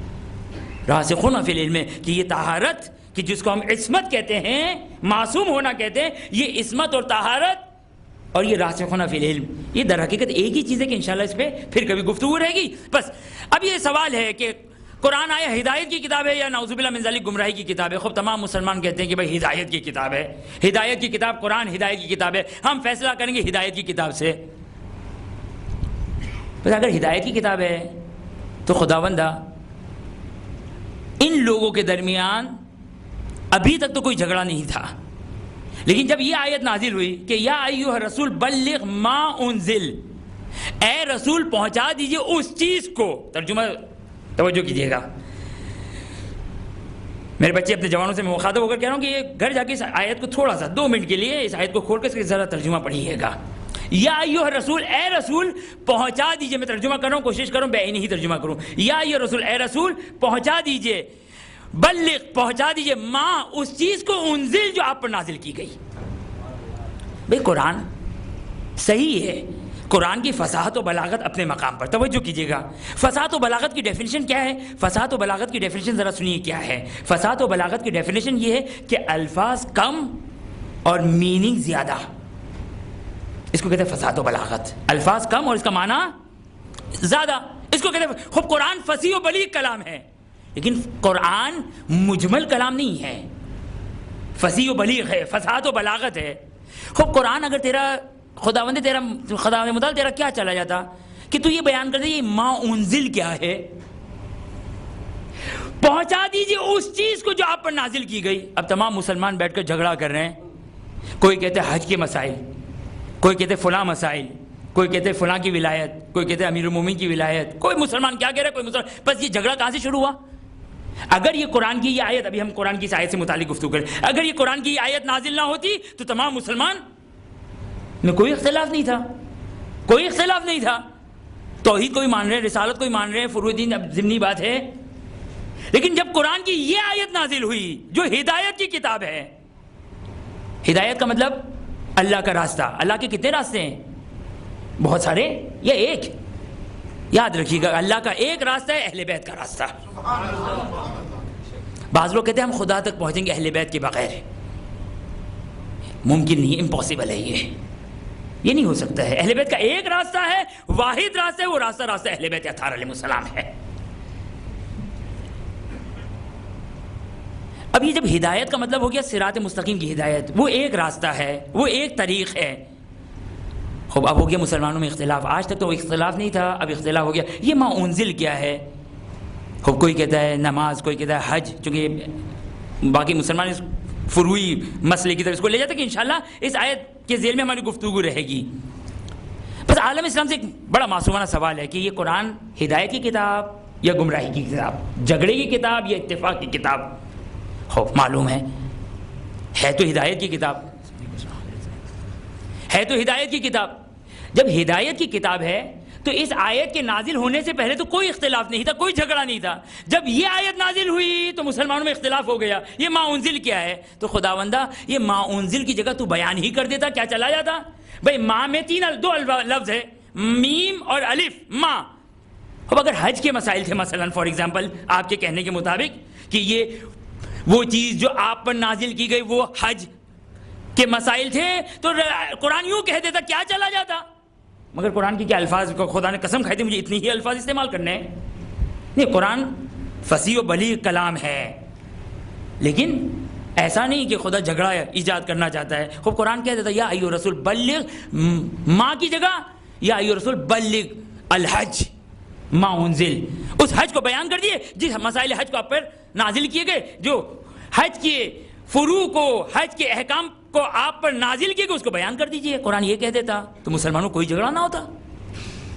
راسخون فی العلم، کہ یہ طہارت کہ جس کو ہم عصمت کہتے ہیں، معصوم ہونا کہتے ہیں، یہ عصمت اور طہارت اور یہ راسخون فی العلم، یہ در حقیقت ایک ہی چیز ہے کہ انشاءاللہ اس پہ پھر کبھی گفتگو رہے گی۔ بس اب یہ سوال ہے کہ قرآن آیا ہدایت کی کتاب ہے یا نعوذ باللہ من ذالک گمراہی کی کتاب ہے؟ خوب تمام مسلمان کہتے ہیں کہ بھائی ہدایت کی کتاب ہے، ہدایت کی کتاب قرآن ہدایت کی کتاب ہے، ہم فیصلہ کریں گے ہدایت کی کتاب سے۔ بس اگر ہدایت کی کتاب ہے تو خداوندہ ان لوگوں کے درمیان ابھی تک تو کوئی جھگڑا نہیں تھا، لیکن جب یہ آیت نازل ہوئی کہ یا ایھا الرسول بلغ ما انزل، اے رسول پہنچا دیجئے اس چیز کو، ترجمہ توجہ کیجئے گا، میرے بچے اپنے جوانوں سے میں مخاطب ہو کر کہہ رہا ہوں کہ یہ گھر جا کے اس آیت کو تھوڑا سا 2 منٹ کے لیے اس آیت کو کھول کے اس کا ذرا ترجمہ پڑھیے گا۔ یا ایھا الرسول، اے رسول پہنچا دیجئے، میں ترجمہ کر رہا ہوں، کوشش کروں بے عینی ہی ترجمہ کروں، یا ایھا الرسول، اے رسول پہنچا دیجئے، بلغ پہنچا دیجئے، ماں اس چیز کو انزل جو آپ پر نازل کی گئی۔ بھئی قرآن صحیح ہے، قرآن کی فصاحت و بلاغت اپنے مقام پر، توجہ کیجئے گا، فصاحت و بلاغت کی ڈیفینیشن کیا ہے؟ فصاحت و بلاغت کی ڈیفینیشن ذرا سنیے کیا ہے۔ فصاحت و بلاغت کی ڈیفینیشن یہ ہے کہ الفاظ کم اور میننگ زیادہ، اس کو کہتے ہیں فصاحت و بلاغت، الفاظ کم اور اس کا معنی زیادہ، اس کو کہتے ہیں۔ خوب قرآن فصیح و بلیغ کلام ہے، لیکن قرآن مجمل کلام نہیں ہے، فصیح و بلیغ ہے، فصاحت و بلاغت ہے۔ خوب قرآن اگر تیرا خداوند متعال تیرا کیا چلا جاتا کہ تو یہ بیان کر دے یہ ما انزل کیا ہے، پہنچا دیجئے اس چیز کو جو آپ پر نازل کی گئی۔ اب تمام مسلمان بیٹھ کر جھگڑا کر رہے ہیں، کوئی کہتے ہیں حج کے مسائل، کوئی کہتے ہیں فلاں مسائل، کوئی کہتے ہیں فلاں کی ولایت، کوئی کہتے ہیں امیر المومنین کی ولایت، کوئی مسلمان کیا کہہ رہا ہے، کوئی مسلمان، بس یہ جھگڑا کہاں سے شروع ہوا؟ اگر یہ قرآن کی یہ آیت، ابھی ہم قرآن کی اس آیت سے متعلق گفتگو کریں، اگر یہ قرآن کی یہ آیت نازل نہ ہوتی تو تمام مسلمان میں کوئی اختلاف نہیں تھا، کوئی اختلاف نہیں تھا، توحید کوئی مان رہے ہیں، رسالت کوئی مان رہے ہیں، فروع دین اب ضمنی بات ہے، لیکن جب قرآن کی یہ آیت نازل ہوئی جو ہدایت کی کتاب ہے، ہدایت کا مطلب اللہ کا راستہ، اللہ کے کتنے راستے ہیں؟ بہت سارے یا ایک؟ یاد رکھیے گا اللہ کا ایک راستہ ہے، اہل بیت کا راستہ۔ بعض لوگ کہتے ہیں ہم خدا تک پہنچیں گے اہل بیت کے بغیر، ممکن نہیں، امپاسبل ہے، یہ نہیں ہو سکتا ہے۔ اہل بیت کا ایک راستہ ہے، واحد راستہ ہے، وہ راستہ اہل بیت اطہار علیہ السلام ہے۔ اب یہ جب ہدایت کا مطلب ہو گیا صراط مستقیم کی ہدایت، وہ ایک راستہ ہے، وہ ایک طریق ہے۔ خوب اب ہو گیا مسلمانوں میں اختلاف، آج تک تو اختلاف نہیں تھا، اب اختلاف ہو گیا، یہ ما انزل کیا ہے؟ خوب کوئی کہتا ہے نماز، کوئی کہتا ہے حج، چونکہ باقی مسلمان اس فروعی مسئلے کی طرف اس کو لے جاتا ہے کہ انشاءاللہ اس آیت کے ذیل میں ہماری گفتگو رہے گی۔ بس عالم اسلام سے ایک بڑا معصومانہ سوال ہے کہ یہ قرآن ہدایت کی کتاب یا گمراہی کی کتاب، جھگڑے کی کتاب یا اتفاق کی کتاب؟ خوب معلوم ہے تو ہدایت کی کتاب، ہے تو ہدایت کی کتاب۔ جب ہدایت کی کتاب ہے تو اس آیت کے نازل ہونے سے پہلے تو کوئی اختلاف نہیں تھا, کوئی جھگڑا نہیں تھا. جب یہ آیت نازل ہوئی تو مسلمانوں میں اختلاف ہو گیا, یہ ما انزل کیا ہے. تو خداوندہ یہ ما انزل کی جگہ تو بیان ہی کر دیتا, کیا چلا جاتا. بھائی ما میں دو لفظ ہے, میم اور الف, ما. اب اگر حج کے مسائل تھے مثلا فار ایگزامپل آپ کے کہنے کے مطابق کہ یہ وہ چیز جو آپ پر نازل کی گئی وہ حج کے مسائل تھے, تو قرآن یوں کہہ دیتا, کیا چلا جاتا. مگر قرآن کی کیا الفاظ کو خدا نے قسم کھائی تھی مجھے اتنی ہی الفاظ استعمال کرنے ہیں. نہیں, قرآن فصیح و بلیغ کلام ہے, لیکن ایسا نہیں کہ خدا جھگڑا ایجاد کرنا چاہتا ہے. خوب قرآن کہہ دیتا یا ایھا رسول بلغ, ماں کی جگہ یا ایھا رسول بلغ الحج ما انزل, اس حج کو بیان کر دیے جس مسائل حج کو آپ پر نازل کیے گئے, جو حج کے فروع کو, حج کے احکام کو آپ پر نازل کیے گئے اس کو بیان کر دیجئے. قرآن یہ کہہ دیتا تو مسلمانوں کوئی جھگڑا نہ ہوتا.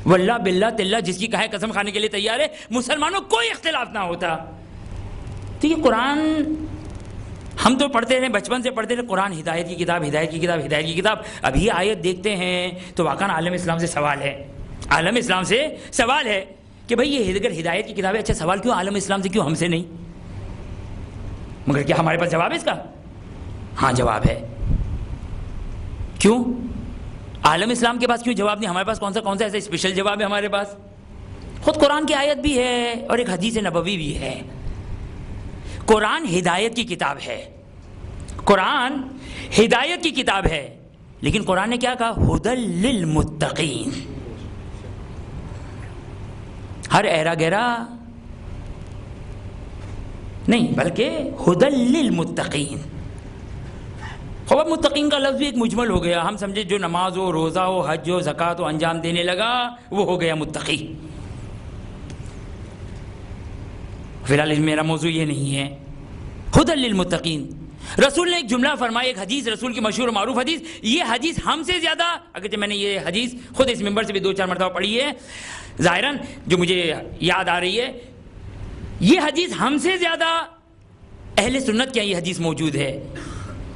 واللہ باللہ تاللہ جس کی کہے قسم کھانے کے لیے تیار ہے, مسلمانوں کوئی اختلاف نہ ہوتا. تو یہ قرآن ہم تو پڑھتے رہے, بچپن سے پڑھتے رہے, قرآن ہدایت کی کتاب, ہدایت کی کتاب, ہدایت کی کتاب. اب یہ آیت دیکھتے ہیں تو واقعا عالم اسلام سے سوال ہے, عالم اسلام سے سوال ہے کہ بھئی یہ اگر ہدایت کی کتاب ہے, اچھا سوال کیوں عالم اسلام سے, کیوں ہم سے نہیں. مگر کیا ہمارے پاس جواب ہے اس کا؟ ہاں جواب ہے. کیوں عالم اسلام کے پاس کیوں جواب نہیں, ہمارے پاس کون سا ایسا اسپیشل جواب ہے ہمارے پاس. خود قرآن کی آیت بھی ہے اور ایک حدیث نبوی بھی ہے. قرآن ہدایت کی کتاب ہے, قرآن ہدایت کی کتاب ہے, لیکن قرآن نے کیا کہا, ھدی للمتقین. ہر ایرا گیرا نہیں بلکہ ھدی للمتقین. خوب متقین کا لفظ بھی ایک مجمل ہو گیا, ہم سمجھے جو نماز ہو, روزہ ہو, حج ہو, زکوٰۃ ہو انجام دینے لگا وہ ہو گیا متقی. فی الحال میرا موضوع یہ نہیں ہے. ھدی للمتقین, رسول نے ایک جملہ فرمایا, ایک حدیث رسول کی مشہور و معروف حدیث. یہ حدیث ہم سے زیادہ, اگرچہ میں نے یہ حدیث خود اس ممبر سے بھی 2-4 مرتبہ پڑھی ہے ظاہراً, جو مجھے یاد آ رہی ہے, یہ حدیث ہم سے زیادہ اہل سنت کیا یہ حدیث موجود ہے.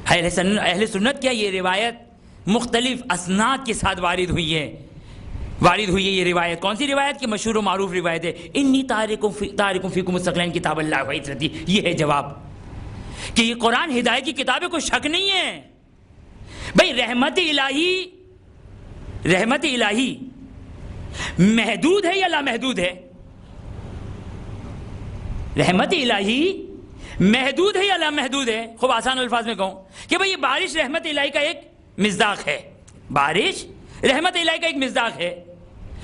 اہل سنت کیا یہ روایت مختلف اسناد کے ساتھ وارد ہوئی ہے یہ روایت. کون سی روایت کی مشہور و معروف روایت ہے, انی تارکم فیکم الثقلین کتاب اللہ و عترتی. یہ ہے جواب کہ یہ قرآن ہدایت کی کتاب ہے, کوئی شک نہیں ہے. بھئی رحمت الہی محدود ہے یا لامحدود ہے؟ رحمت الہی محدود ہے یا لامحدود ہے؟ خوب آسان الفاظ میں کہوں کہ بھئی یہ بارش رحمت الہی کا ایک مصداق ہے, بارش رحمت الہی کا ایک مصداق ہے.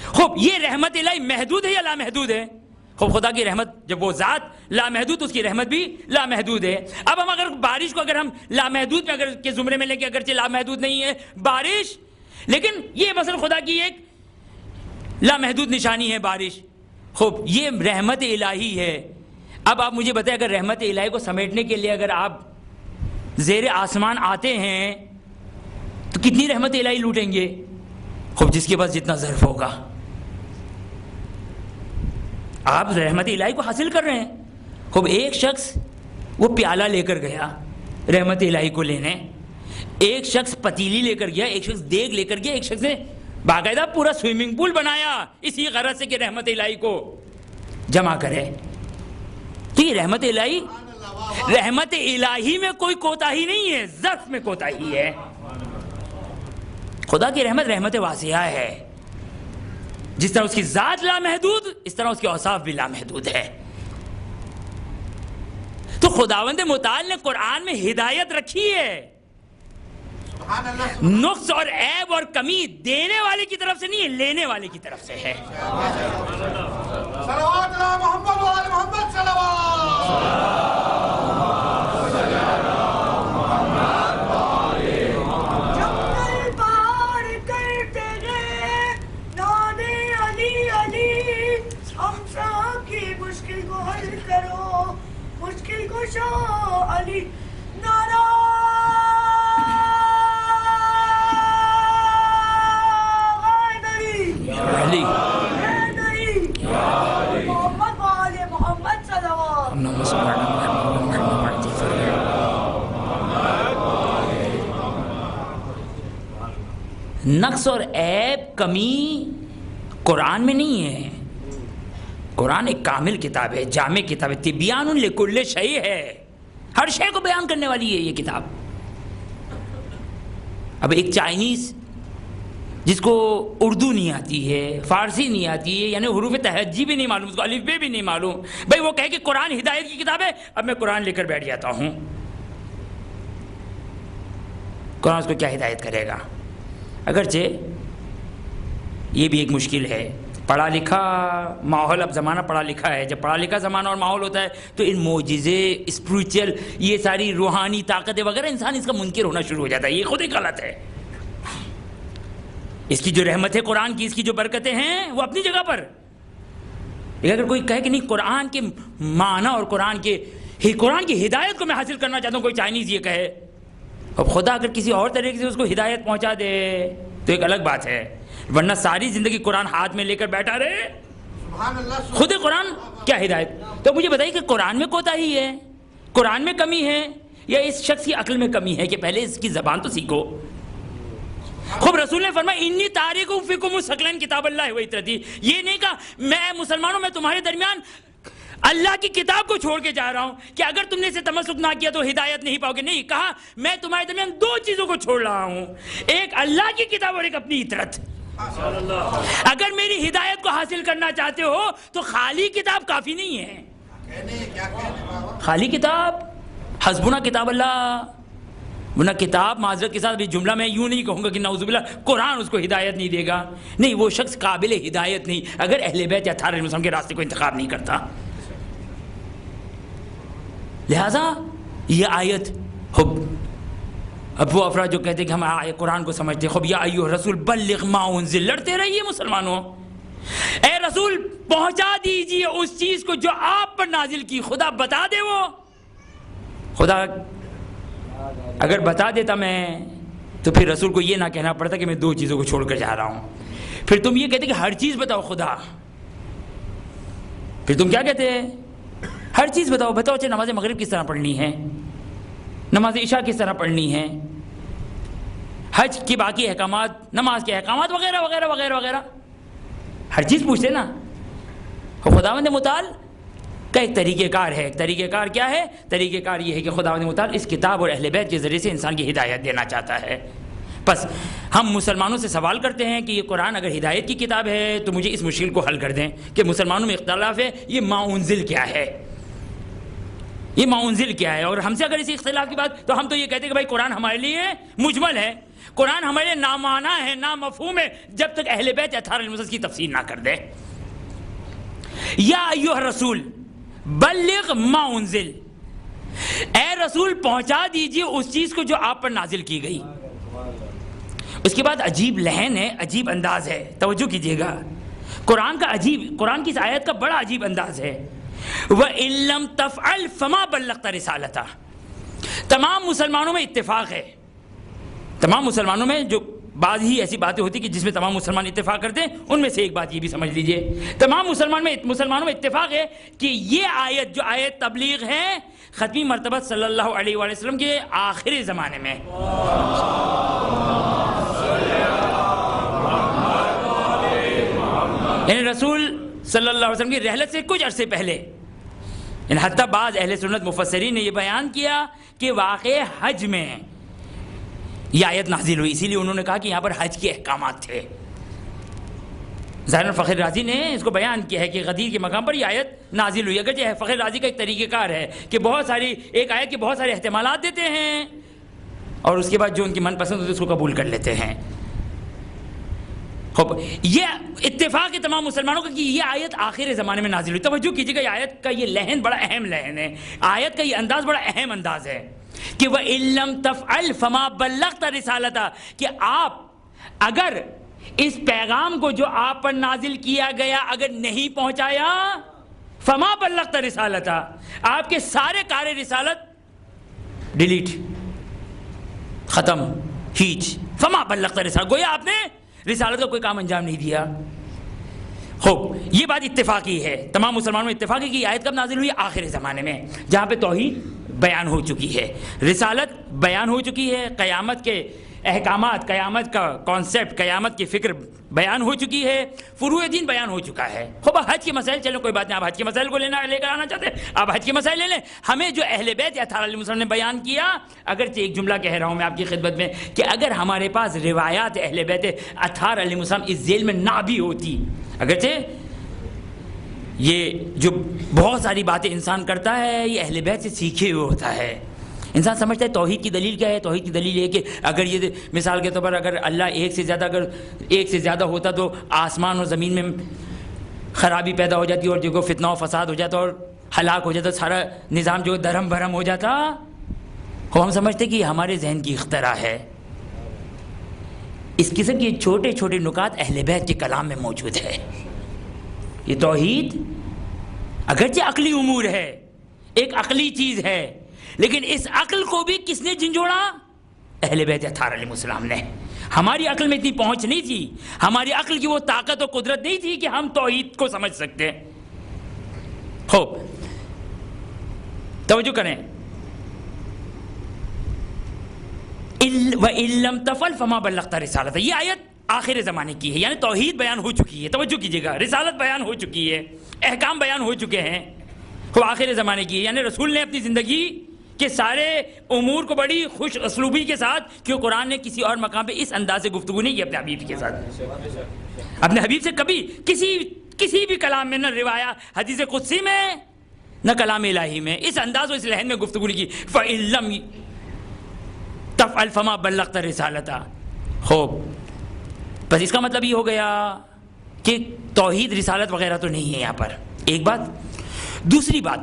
خوب یہ رحمت الہی محدود ہے یا لامحدود ہے؟ خوب خدا کی رحمت جب وہ ذات لامحدود تو اس کی رحمت بھی لامحدود ہے. اب ہم اگر بارش کو اگر ہم لامحدود میں اگر کے زمرے میں لیں کہ اگرچہ لامحدود نہیں ہے بارش, لیکن یہ مثلا خدا کی ایک لامحدود نشانی ہے بارش. خوب یہ رحمت الہی ہے. اب آپ مجھے بتائیں, اگر رحمت الہی کو سمیٹنے کے لیے اگر آپ زیر آسمان آتے ہیں تو کتنی رحمت الہی لوٹیں گے؟ خوب جس کے پاس جتنا ظرف ہوگا. آپ رحمت الہی کو حاصل کر رہے ہیں. خوب ایک شخص وہ پیالہ لے کر گیا رحمت الہی کو لینے, ایک شخص پتیلی لے کر گیا, ایک شخص دیگ لے کر گیا, ایک شخص نے باقاعدہ پورا سوئمنگ پول بنایا اسی غرض سے کہ رحمت الہی کو جمع کرے. تو یہ رحمت الہی میں کوئی کوتاہی نہیں ہے, ظرف میں کوتاہی ہے. خدا کی رحمت واسعہ ہے. جس طرح اس کی ذات لامحدود, اس طرح اس کے اوصاف بھی لامحدود ہے. تو خداوند متعال نے قرآن میں ہدایت رکھی ہے, نقص اور عیب اور کمی دینے والے کی طرف سے نہیں ہے, لینے والے کی طرف سے ہے. صلوات علی محمد و آل محمد صلوات. مشکل کو شاہ علی نعرہ علی محمد و آل محمد صلوات. نقص اور عیب کمی قرآن میں نہیں ہے. قرآن ایک کامل کتاب ہے, جامع کتاب ہے, تبیان لکل شیء ہے, ہر شے کو بیان کرنے والی ہے یہ کتاب. اب ایک چائنیز جس کو اردو نہیں آتی ہے, فارسی نہیں آتی ہے, یعنی حروف تہجی بھی نہیں معلوم, اس کو الف بے بھی نہیں معلوم, بھائی وہ کہے کہ قرآن ہدایت کی کتاب ہے, اب میں قرآن لے کر بیٹھ جاتا ہوں. قرآن اس کو کیا ہدایت کرے گا؟ اگرچہ یہ بھی ایک مشکل ہے, پڑھا لکھا ماحول, اب زمانہ پڑھا لکھا ہے, جب پڑھا لکھا زمانہ اور ماحول ہوتا ہے تو ان معجزے, اسپریچل, یہ ساری روحانی طاقتیں وغیرہ, انسان اس کا منکر ہونا شروع ہو جاتا ہے. یہ خود ہی غلط ہے. اس کی جو رحمت ہے قرآن کی, اس کی جو برکتیں ہیں وہ اپنی جگہ پر. اگر کوئی کہے کہ نہیں قرآن کے معنی اور قرآن کی ہدایت کو میں حاصل کرنا چاہتا ہوں, کوئی چائنیز یہ کہے, اب خدا اگر کسی اور طریقے سے اس کو ہدایت پہنچا دے تو ایک الگ بات ہے, ورنہ ساری زندگی قرآن ہاتھ میں لے کر بیٹھا رہے, خود قرآن کیا ہدایت. تو مجھے بتائیے کہ قرآن میں کوتاہی ہے, قرآن میں کمی ہے, یا اس شخص کی عقل میں کمی ہے کہ پہلے اس کی زبان تو سیکھو. خوب رسول نے فرمایا انی تاریک فیکم ثقلین کتاب اللہ و اطرتی, یہ نہیں کہا میں مسلمانوں میں تمہارے درمیان اللہ کی کتاب کو چھوڑ کے جا رہا ہوں کہ اگر تم نے اسے تمسک نہ کیا تو ہدایت نہیں پاؤ گے. نہیں, کہا میں تمہارے درمیان دو چیزوں کو چھوڑ رہا ہوں, ایک اللہ کی کتاب اور ایک اپنی اطرت. اگر میری ہدایت کو حاصل کرنا چاہتے ہو تو خالی کتاب کافی نہیں ہے. خالی کتاب حسبنا کتاب اللہ, ورنہ کتاب معذرت کے ساتھ بھی جملہ میں یوں نہیں کہوں گا کہ نعوذ باللہ قرآن اس کو ہدایت نہیں دے گا, نہیں, وہ شخص قابل ہدایت نہیں اگر اہل بیت یا 18 مسلم کے راستے کو انتخاب نہیں کرتا. لہذا یہ آیت, اب وہ افراد جو کہتے ہیں کہ ہم قرآن کو سمجھتے ہیں, خب یا ایھا الرسول بلغ ما انزل, لڑتے رہیے مسلمانوں, اے رسول پہنچا دیجئے اس چیز کو جو آپ پر نازل کی. خدا بتا دے, وہ خدا اگر بتا دیتا میں تو پھر رسول کو یہ نہ کہنا پڑتا کہ میں دو چیزوں کو چھوڑ کر جا رہا ہوں. پھر تم یہ کہتے کہ ہر چیز بتاؤ خدا, پھر تم کیا کہتے ہیں ہر چیز بتاؤ چاہے نماز مغرب کس طرح پڑھنی ہے, نماز عشاء کس طرح پڑھنی ہے, حج کی باقی احکامات, نماز کے احکامات وغیرہ وغیرہ وغیرہ وغیرہ, ہر چیز پوچھتے نا. خداوند متعال کا ایک طریقہ کار ہے. ایک طریقہ کار کیا ہے؟ طریقہ کار یہ ہے کہ خداوند متعال اس کتاب اور اہل بیت کے ذریعے سے انسان کی ہدایت دینا چاہتا ہے. بس ہم مسلمانوں سے سوال کرتے ہیں کہ یہ قرآن اگر ہدایت کی کتاب ہے تو مجھے اس مشکل کو حل کر دیں کہ مسلمانوں میں اختلاف ہے, یہ ما انزل کیا ہے, یہ ما انزل کیا ہے. اور ہم سے اگر اسی اختلاف کی بات, تو ہم تو یہ کہتے ہیں کہ بھائی قرآن ہمارے لیے مجمل ہے, قرآن ہمارے لیے نامعنی ہے, نامفہوم ہے, جب تک اہل بیت 18 المسلم کی تفسیر نہ کر دے. یا ایھا الرسول بلغ ما انزل, اے رسول پہنچا دیجئے اس چیز کو جو آپ پر نازل کی گئی. اس کے بعد عجیب لہن ہے, عجیب انداز ہے, توجہ کیجئے گا. قرآن کی اس آیت کا بڑا عجیب انداز ہے. وَإِن لَّمْ تَفْعَلْ فَمَا بَلَّغْتَ رِسَالَتَهُ. تمام مسلمانوں میں اتفاق ہے, تمام مسلمانوں میں جو بعض ہی ایسی باتیں ہوتی کہ جس میں تمام مسلمان اتفاق کرتے ہیں, ان میں سے ایک بات یہ بھی سمجھ لیجئے, تمام مسلمانوں میں اتفاق ہے کہ یہ آیت جو آیت تبلیغ ہے ختمی مرتبہ صلی اللہ علیہ وآلہ وسلم کے آخری زمانے میں. یعنی رسول صلی اللہ علیہ وسلم کی رحلت سے کچھ عرصے پہلے, یعنی حتیٰ بعض اہل سنت مفسرین نے یہ بیان کیا کہ واقع حج میں یہ آیت نازل ہوئی, اسی لیے انہوں نے کہا کہ یہاں پر حج کے احکامات تھے. ظاہر فخر رازی نے اس کو بیان کیا ہے کہ غدیر کے مقام پر یہ آیت نازل ہوئی. اگرچہ فخر رازی کا ایک طریقہ کار ہے کہ ایک آیت کے بہت سارے احتمالات دیتے ہیں اور اس کے بعد جو ان کی من پسند ہوتی ہے اس کو قبول کر لیتے ہیں. خوب, یہ اتفاق ہے تمام مسلمانوں کا کہ یہ آیت آخر زمانے میں نازل ہوئی. توجہ کیجیے گا, یہ آیت کا یہ لہن بڑا اہم لہن ہے, آیت کا یہ انداز بڑا اہم انداز ہے کہ وَإِن لَّمْ تَفْعَلْ فَمَا بَلَّغْتَ رِسَالَتَهُ, کہ آپ اگر اس پیغام کو جو آپ پر نازل کیا گیا اگر نہیں پہنچایا, فَمَا بَلَّغْتَ رِسَالَتَهُ, آپ کے سارے کار رسالت ڈیلیٹ, ختم, ہیچ. فَمَا بَلَّغْتَ رِسَالَتَهُ, گویا آپ نے رسالت کا کوئی کام انجام نہیں دیا. خوب, یہ بات اتفاقی ہے, تمام مسلمانوں میں اتفاقی کہ یہ آیت کب نازل ہوئی؟ آخر زمانے میں, جہاں پہ توحید بیان ہو چکی ہے, رسالت بیان ہو چکی ہے, قیامت کے احکامات، قیامت کا کانسیپٹ، قیامت کی فکر بیان ہو چکی ہے، فروع دین بیان ہو چکا ہے۔ خوب حج کے مسائل، چلو کوئی بات نہیں، آپ حج کے مسائل کو لے کر آنا چاہتے ہیں، آپ حج کے مسائل لے لیں۔ ہمیں جو اہل بیت اطہار علیہ السلام نے بیان کیا، اگرچہ ایک جملہ کہہ رہا ہوں میں آپ کی خدمت میں کہ اگر ہمارے پاس روایات اہل بیت اطہار علیہ السلام اس ذیل میں نہ بھی ہوتی، اگرچہ یہ جو بہت ساری باتیں انسان کرتا ہے یہ اہل بیت سے سیکھے ہوئے ہوتا ہے۔ انسان سمجھتا ہے توحید کی دلیل کیا ہے؟ توحید کی دلیل یہ کہ اگر یہ مثال کے طور پر اگر اللہ ایک سے زیادہ ہوتا تو آسمان اور زمین میں خرابی پیدا ہو جاتی اور جو فتنہ و فساد ہو جاتا اور ہلاک ہو جاتا، سارا نظام جو درہم بھرم ہو جاتا۔ ہم سمجھتے کہ یہ ہمارے ذہن کی اختراع ہے۔ اس قسم کے چھوٹے چھوٹے نکات اہل بیت کے کلام میں موجود ہے۔ یہ توحید اگرچہ عقلی امور ہے، ایک عقلی چیز ہے، لیکن اس عقل کو بھی کس نے جھنجھوڑا؟ اہل بیت اطہار علیہ السلام نے۔ ہماری عقل میں اتنی پہنچ نہیں تھی، ہماری عقل کی وہ طاقت و قدرت نہیں تھی کہ ہم توحید کو سمجھ سکتے۔ خوب توجہ کریں، وَإِن لَّمْ تَفْعَلْ فَمَا بَلَّغْتَ رِسَالَتَهُ، یہ آیت آخر زمانے کی ہے، یعنی توحید بیان ہو چکی ہے، توجہ کیجیے گا، رسالت بیان ہو چکی ہے، احکام بیان ہو چکے ہیں، وہ آخر زمانے کی ہے، یعنی رسول نے اپنی زندگی کے سارے امور کو بڑی خوش اسلوبی کے ساتھ، کیوں قرآن نے کسی اور مقام پہ اس انداز سے گفتگو نہیں کی اپنے حبیب کے ساتھ، اپنے حبیب سے کبھی کسی بھی کلام میں، نہ روایات حدیث قدسی میں نہ کلام الہی میں اس انداز و اس لہن میں گفتگو نہیں کی۔ فَإِن لَّمْ تَفْعَلْ فَمَا بَلَّغْتَ رِسَالَتَهُ۔ خوب، بس اس کا مطلب یہ ہو گیا کہ توحید رسالت وغیرہ تو نہیں ہے یہاں پر، ایک بات۔ دوسری بات،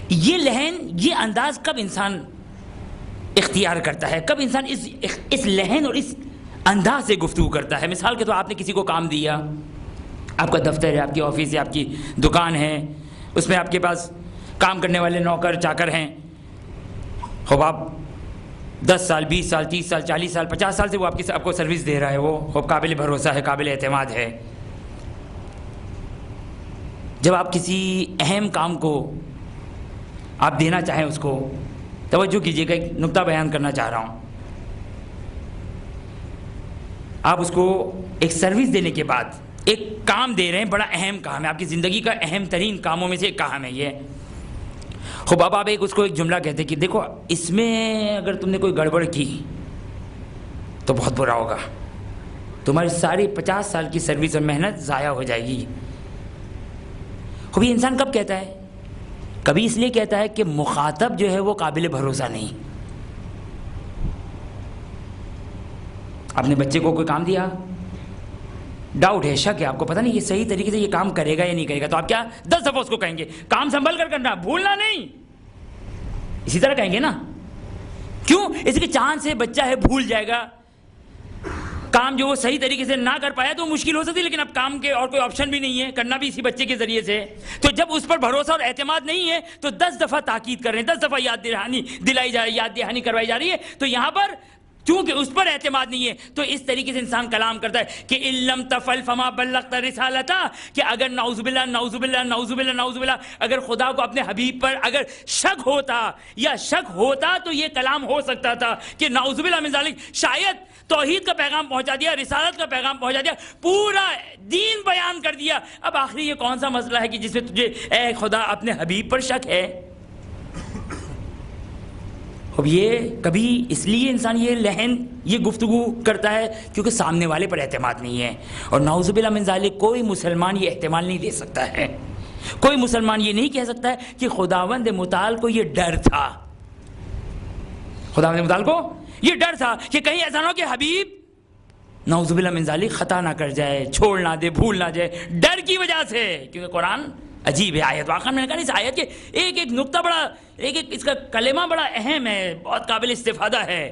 یہ لہن، یہ انداز کب انسان اختیار کرتا ہے، کب انسان اس لہن اور اس انداز سے گفتگو کرتا ہے؟ مثال کے طور آپ نے کسی کو کام دیا، آپ کا دفتر ہے، آپ کی آفس ہے، آپ کی دکان ہے، اس میں آپ کے پاس کام کرنے والے نوکر چاکر ہیں، خوب آپ 10 سال 20 سال 30 سال 40 سال 50 سال سے وہ آپ کو سروس دے رہا ہے، وہ خوب قابل بھروسہ ہے، قابل اعتماد ہے۔ جب آپ کسی اہم کام کو آپ دینا چاہیں، اس کو توجہ کیجیے گا، ایک نقطہ بیان کرنا چاہ رہا ہوں۔ آپ اس کو ایک سروس دینے کے بعد ایک کام دے رہے ہیں، بڑا اہم کام ہے، آپ کی زندگی کا اہم ترین کاموں میں سے ایک کام ہے یہ۔ خوب اب آپ اس کو ایک جملہ کہتے کہ دیکھو اس میں اگر تم نے کوئی گڑبڑ کی تو بہت برا ہوگا، تمہاری ساری 50 سال کی سروس اور محنت ضائع ہو جائے گی۔ خوب یہ انسان کب کہتا ہے؟ کبھی اس لیے کہتا ہے کہ مخاطب جو ہے وہ قابل بھروسہ نہیں۔ آپ نے بچے کو کوئی کام دیا، ڈاؤٹ ہے، شک ہے، آپ کو پتہ نہیں یہ صحیح طریقے سے یہ کام کرے گا یا نہیں کرے گا، تو آپ کیا 10 دفعہ اس کو کہیں گے کام سنبھل کر کرنا، بھولنا نہیں، اسی طرح کہیں گے نا۔ کیوں؟ اس کے چاند سے بچہ ہے، بھول جائے گا کام، جو وہ صحیح طریقے سے نہ کر پایا تو مشکل ہو سکتی، لیکن اب کام کے اور کوئی آپشن بھی نہیں ہے، کرنا بھی اسی بچے کے ذریعے سے۔ تو جب اس پر بھروسہ اور اعتماد نہیں ہے تو 10 دفعہ تاکید کر رہے ہیں، 10 دفعہ یاد دہانی کروائی جا رہی ہے، تو یہاں پر چونکہ اس پر اعتماد نہیں ہے تو اس طریقے سے انسان کلام کرتا ہے کہ ان لم تفعل فما بلغت رسالتا، کہ اگر نعوذ باللہ نعوذ باللہ نعوذ باللہ نعوذ باللہ اگر خدا کو اپنے حبیب پر اگر شک ہوتا تو یہ کلام ہو سکتا تھا کہ نعوذ باللہ من ذالک، شاید توحید کا پیغام پہنچا دیا، رسالت کا پیغام پہنچا دیا، پورا دین بیان کر دیا، اب آخری یہ کون سا مسئلہ ہے کہ جس میں تجھے اے خدا اپنے حبیب پر شک ہے؟ اب یہ کبھی اس لیے انسان یہ لہن یہ گفتگو کرتا ہے کیونکہ سامنے والے پر اعتماد نہیں ہے، اور نعوذ باللہ من ذالک کوئی مسلمان یہ احتمال نہیں دے سکتا ہے، کوئی مسلمان یہ نہیں کہہ سکتا ہے کہ خداوند متعال کو یہ ڈر تھا، خداوند متعال کو یہ ڈر تھا کہ کہیں ایسا نہ ہو کہ حبیب نعوذ باللہ من ذالک خطا نہ کر جائے، چھوڑ نہ دے، بھول نہ جائے، ڈر کی وجہ سے، کیونکہ قرآن عجیب ہے آیت، واقعا میں نے کہا اس آیت کے ایک ایک نقطہ بڑا، ایک ایک اس کا کلمہ بڑا اہم ہے، بہت قابل استفادہ ہے۔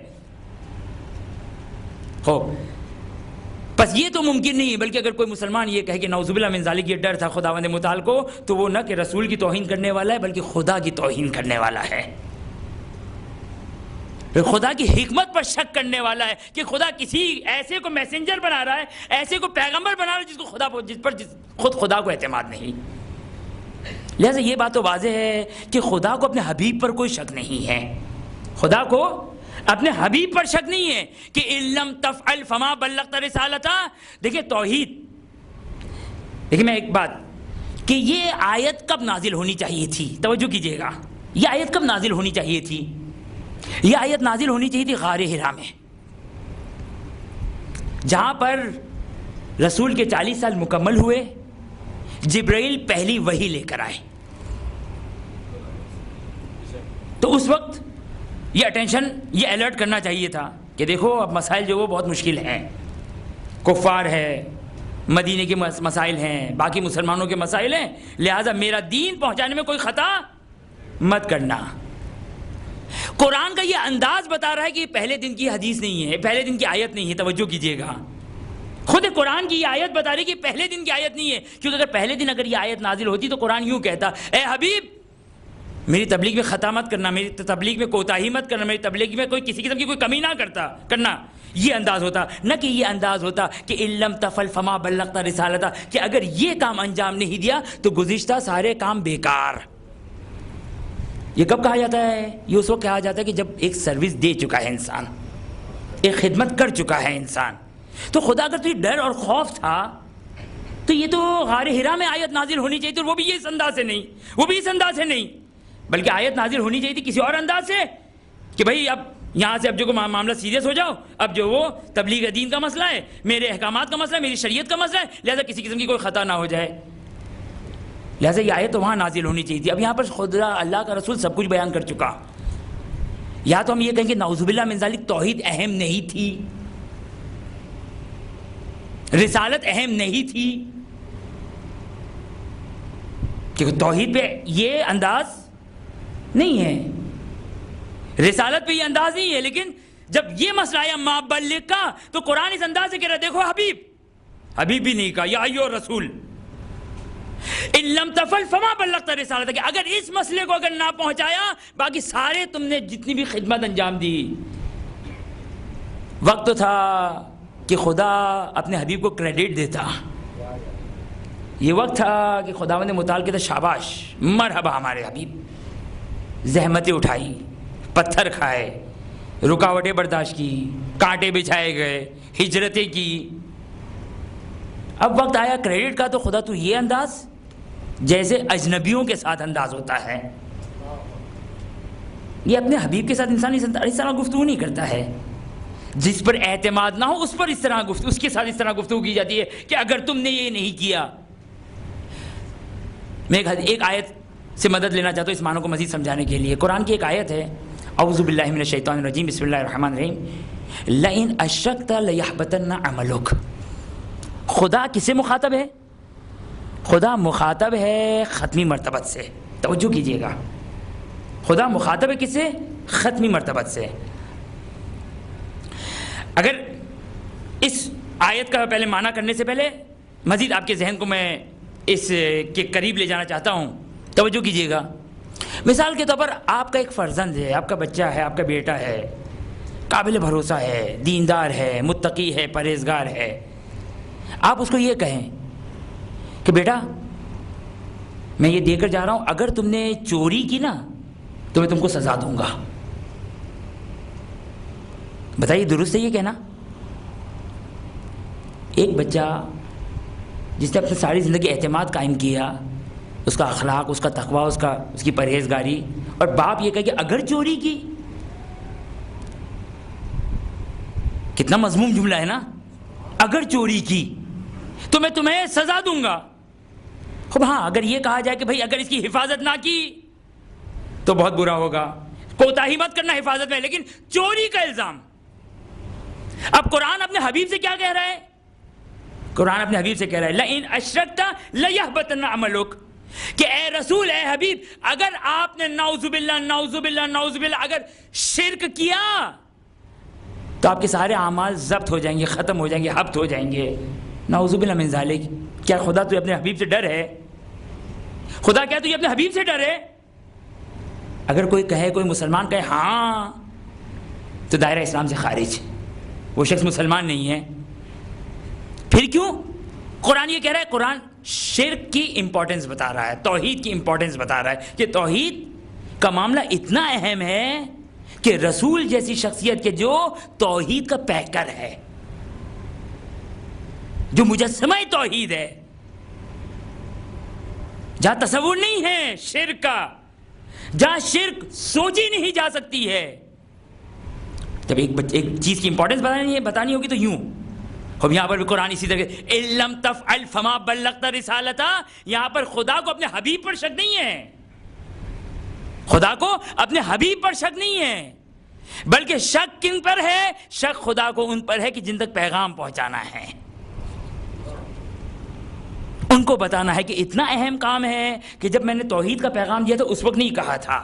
بس یہ تو ممکن نہیں، بلکہ اگر کوئی مسلمان یہ کہے کہ نعوذ باللہ من ذالک یہ ڈر تھا خداوند متعال کو، تو وہ نہ کہ رسول کی توہین کرنے والا ہے بلکہ خدا کی توہین کرنے والا ہے، خدا کی حکمت پر شک کرنے والا ہے کہ خدا کسی ایسے کو میسنجر بنا رہا ہے، ایسے کو پیغمبر بنا رہا ہے جس پر خود خدا کو اعتماد نہیں۔ لہذا یہ بات تو واضح ہے کہ خدا کو اپنے حبیب پر کوئی شک نہیں ہے، خدا کو اپنے حبیب پر شک نہیں ہے کہ ان لم تفعل فما بلغت رسالتہ. دیکھیں توحید، دیکھیں میں ایک بات کہ یہ آیت کب نازل ہونی چاہیے تھی، توجہ کیجئے گا. یہ آیت کب نازل ہونی چاہیے تھی؟ یہ آیت نازل ہونی چاہیے تھی غار حرا میں، جہاں پر رسول کے 40 سال مکمل ہوئے، جبرائیل پہلی وحی لے کر آئے. تو اس وقت یہ اٹینشن، یہ الرٹ کرنا چاہیے تھا کہ دیکھو اب مسائل جو وہ بہت مشکل ہیں، کفار ہے، مدینے کے مسائل ہیں، باقی مسلمانوں کے مسائل ہیں، لہٰذا میرا دین پہنچانے میں کوئی خطا مت کرنا. قرآن کا یہ انداز بتا رہا ہے کہ یہ پہلے دن کی حدیث نہیں ہے، پہلے دن کی آیت نہیں ہے. توجہ کیجئے گا، خود قرآن کی یہ آیت بتا رہی ہے کہ پہلے دن کی آیت نہیں ہے. کیونکہ اگر پہلے دن اگر یہ آیت نازل ہوتی تو قرآن یوں کہتا، اے حبیب میری تبلیغ میں خطا مت کرنا، میری تبلیغ میں کوتاہی مت کرنا، میری تبلیغ میں کوئی کسی قسم کی کوئی کمی نہ کرنا. یہ انداز ہوتا، نہ کہ یہ انداز ہوتا کہ ان لم تفعل فما بلغت رسالتہ، کہ اگر یہ کام انجام نہیں دیا تو گزشتہ سارے کام بیکار. یہ کب کہا جاتا ہے؟ یہ اس وقت کہا جاتا ہے کہ جب ایک سروس دے چکا ہے انسان، ایک خدمت کر چکا ہے انسان. تو خدا اگر تجھے ڈر اور خوف تھا تو یہ تو غار حرا میں آیت نازل ہونی چاہیے تھی، وہ بھی اس انداز سے نہیں، وہ بھی اس انداز سے نہیں، بلکہ آیت نازل ہونی چاہیے تھی کسی اور انداز سے کہ بھائی اب یہاں سے اب جو معاملہ سیریس ہو جاؤ، اب جو وہ تبلیغ دین کا مسئلہ ہے، میرے احکامات کا مسئلہ ہے، میری شریعت کا مسئلہ ہے، لہذا کسی قسم کی کوئی خطا نہ ہو جائے. لہذا یہ آیت تو وہاں نازل ہونی چاہیے تھی. اب یہاں پر خدا اللہ کا رسول سب کچھ بیان کر چکا. یا تو ہم یہ کہیں کہ نعوذ باللہ من ذالک توحید اہم نہیں تھی، رسالت اہم نہیں تھی، کیونکہ توحید پہ یہ انداز نہیں ہے، رسالت پہ یہ انداز نہیں ہے. لیکن جب یہ مسئلہ آیا ما بلغ کا تو قرآن اس انداز سے کہہ رہا ہے، دیکھو حبیب بھی نہیں کہا، یا ایھا الرسول ان لم تفعل فما بلغت رسالتہ، کہ اگر اس مسئلے کو اگر نہ پہنچایا باقی سارے تم نے جتنی بھی خدمت انجام دی. وقت تو تھا کہ خدا اپنے حبیب کو کریڈٹ دیتا، یہ وقت تھا کہ خداوند نے متعال کہتا شاباش مرحبا ہمارے حبیب، زحمتیں اٹھائی، پتھر کھائے، رکاوٹیں برداشت کی، کانٹے بچھائے گئے، ہجرتیں کی. اب وقت آیا کریڈٹ کا، تو خدا تو یہ انداز جیسے اجنبیوں کے ساتھ انداز ہوتا ہے، یہ اپنے حبیب کے ساتھ انسان اس طرح گفتگو نہیں کرتا ہے. جس پر اعتماد نہ ہو اس پر اس طرح گفتگو، اس کے ساتھ اس طرح گفتگو کی جاتی ہے کہ اگر تم نے یہ نہیں کیا. میں ایک آیت سے مدد لینا چاہتا ہوں اس معنی کو مزید سمجھانے کے لیے. قرآن کی ایک آیت ہے، اعوذ باللہ من الشیطان الرجیم، بسم اللہ الرحمن الرحیم، لئن اشرکت لیحبطن عملک. خدا کس سے مخاطب ہے؟ خدا مخاطب ہے ختمی مرتبت سے. توجہ کیجئے گا، خدا مخاطب ہے کس سے؟ ختمی مرتبت سے. اگر اس آیت کا پہلے معنی کرنے سے پہلے مزید آپ کے ذہن کو میں اس کے قریب لے جانا چاہتا ہوں. توجہ کیجئے گا. مثال کے طور پر آپ کا ایک فرزند ہے، آپ کا بچہ ہے، آپ کا بیٹا ہے، قابل بھروسہ ہے، دیندار ہے، متقی ہے، پرہیزگار ہے. آپ اس کو یہ کہیں کہ بیٹا میں یہ دے کر جا رہا ہوں، اگر تم نے چوری کی نا تو میں تم کو سزا دوں گا. بتائیے درست ہے یہ کہنا؟ ایک بچہ جس نے اپنی ساری زندگی اعتماد قائم کیا، اس کا اخلاق، اس کا تقوی، اس کی پرہیزگاری، اور باپ یہ کہے کہ اگر چوری کی، کتنا مذموم جملہ ہے نا، اگر چوری کی تو میں تمہیں سزا دوں گا. خوب ہاں اگر یہ کہا جائے کہ بھائی اگر اس کی حفاظت نہ کی تو بہت برا ہوگا، کوتاہی مت کرنا حفاظت میں. لیکن چوری کا الزام، اب قرآن اپنے حبیب سے کیا کہہ رہا ہے؟ قرآن اپنے حبیب سے کہہ رہا ہے لئن اشرکت لیحبطن عملک، کہ اے رسول، اے حبیب، اگر آپ نے نعوذ باللہ نعوذ باللہ نعوذ باللہ اگر شرک کیا تو آپ کے سارے اعمال ضبط ہو جائیں گے، ختم ہو جائیں گے، حبط ہو جائیں گے. نعوذ باللہ من ذالک. کیا خدا تو اپنے حبیب سے ڈر ہے؟ خدا کیا تو اپنے حبیب سے ڈر ہے؟ اگر کوئی کہے، کوئی مسلمان کہے ہاں، تو دائرہ اسلام سے خارج، وہ شخص مسلمان نہیں ہے. پھر کیوں؟ قرآن یہ کہہ رہا ہے، قرآن شرک کی امپورٹنس بتا رہا ہے، توحید کی امپورٹنس بتا رہا ہے کہ توحید کا معاملہ اتنا اہم ہے کہ رسول جیسی شخصیت کے جو توحید کا پیکر ہے، جو مجسمہ توحید ہے، جہاں تصور نہیں ہے شرک کا، جہاں شرک سوچی نہیں جا سکتی ہے. جب ایک چیز کی امپورٹنس بتانی ہوگی تو یوں. اب یہاں پر بھی قرآن اسی طرح اِن لَمْ تَفْعَلْ فَمَا بَلَّغْتَ رِسَالَتَهْ، یہاں پر خدا کو اپنے حبیب پر شک نہیں ہے، خدا کو اپنے حبیب پر شک نہیں ہے، بلکہ شک کن پر ہے؟ شک خدا کو ان پر ہے کہ جن تک پیغام پہنچانا ہے، ان کو بتانا ہے کہ اتنا اہم کام ہے کہ جب میں نے توحید کا پیغام دیا تو اس وقت نہیں کہا تھا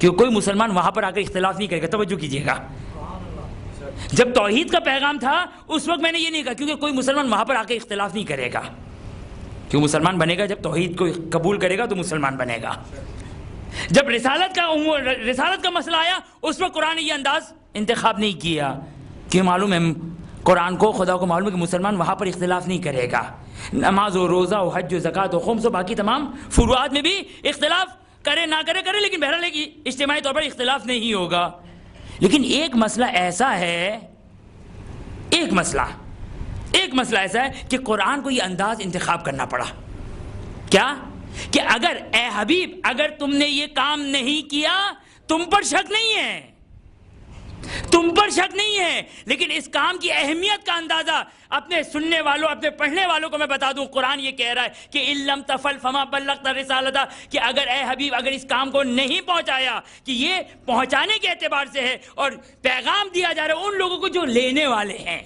کہ کوئی مسلمان وہاں پر آ کر اختلاف نہیں کرے گا. توجہ کیجیے گا، جب توحید کا پیغام تھا اس وقت میں نے یہ نہیں کہا کیونکہ کوئی مسلمان وہاں پر آ کے اختلاف نہیں کرے گا. کیوں مسلمان بنے گا؟ جب توحید کو قبول کرے گا تو مسلمان بنے گا. جب رسالت کا مسئلہ آیا اس وقت قرآن نے یہ انداز انتخاب نہیں کیا کہ معلوم ہے قرآن کو، خدا کو معلوم ہے کہ مسلمان وہاں پر اختلاف نہیں کرے گا. نماز و روزہ و حج و زکوٰۃ و خمس و باقی تمام فروعات میں بھی اختلاف کرے نہ کرے لیکن بہرحال اجتماعی طور پر اختلاف نہیں ہوگا. لیکن ایک مسئلہ ایسا ہے کہ قرآن کو یہ انداز انتخاب کرنا پڑا. کیا؟ کہ اگر اے حبیب اگر تم نے یہ کام نہیں کیا تم پر شک نہیں ہے، لیکن اس کام کی اہمیت کا اندازہ اپنے سننے والوں، اپنے پڑھنے والوں کو میں بتا دوں. قرآن یہ کہہ رہا ہے کہ اِن لَمْ تَفْعَلْ فَمَا بَلَّغْتَ رِسَالَتَهْ، کہ اگر اے حبیب اگر اس کام کو نہیں پہنچایا، کہ یہ پہنچانے کے اعتبار سے ہے اور پیغام دیا جا رہا ہے ان لوگوں کو جو لینے والے ہیں.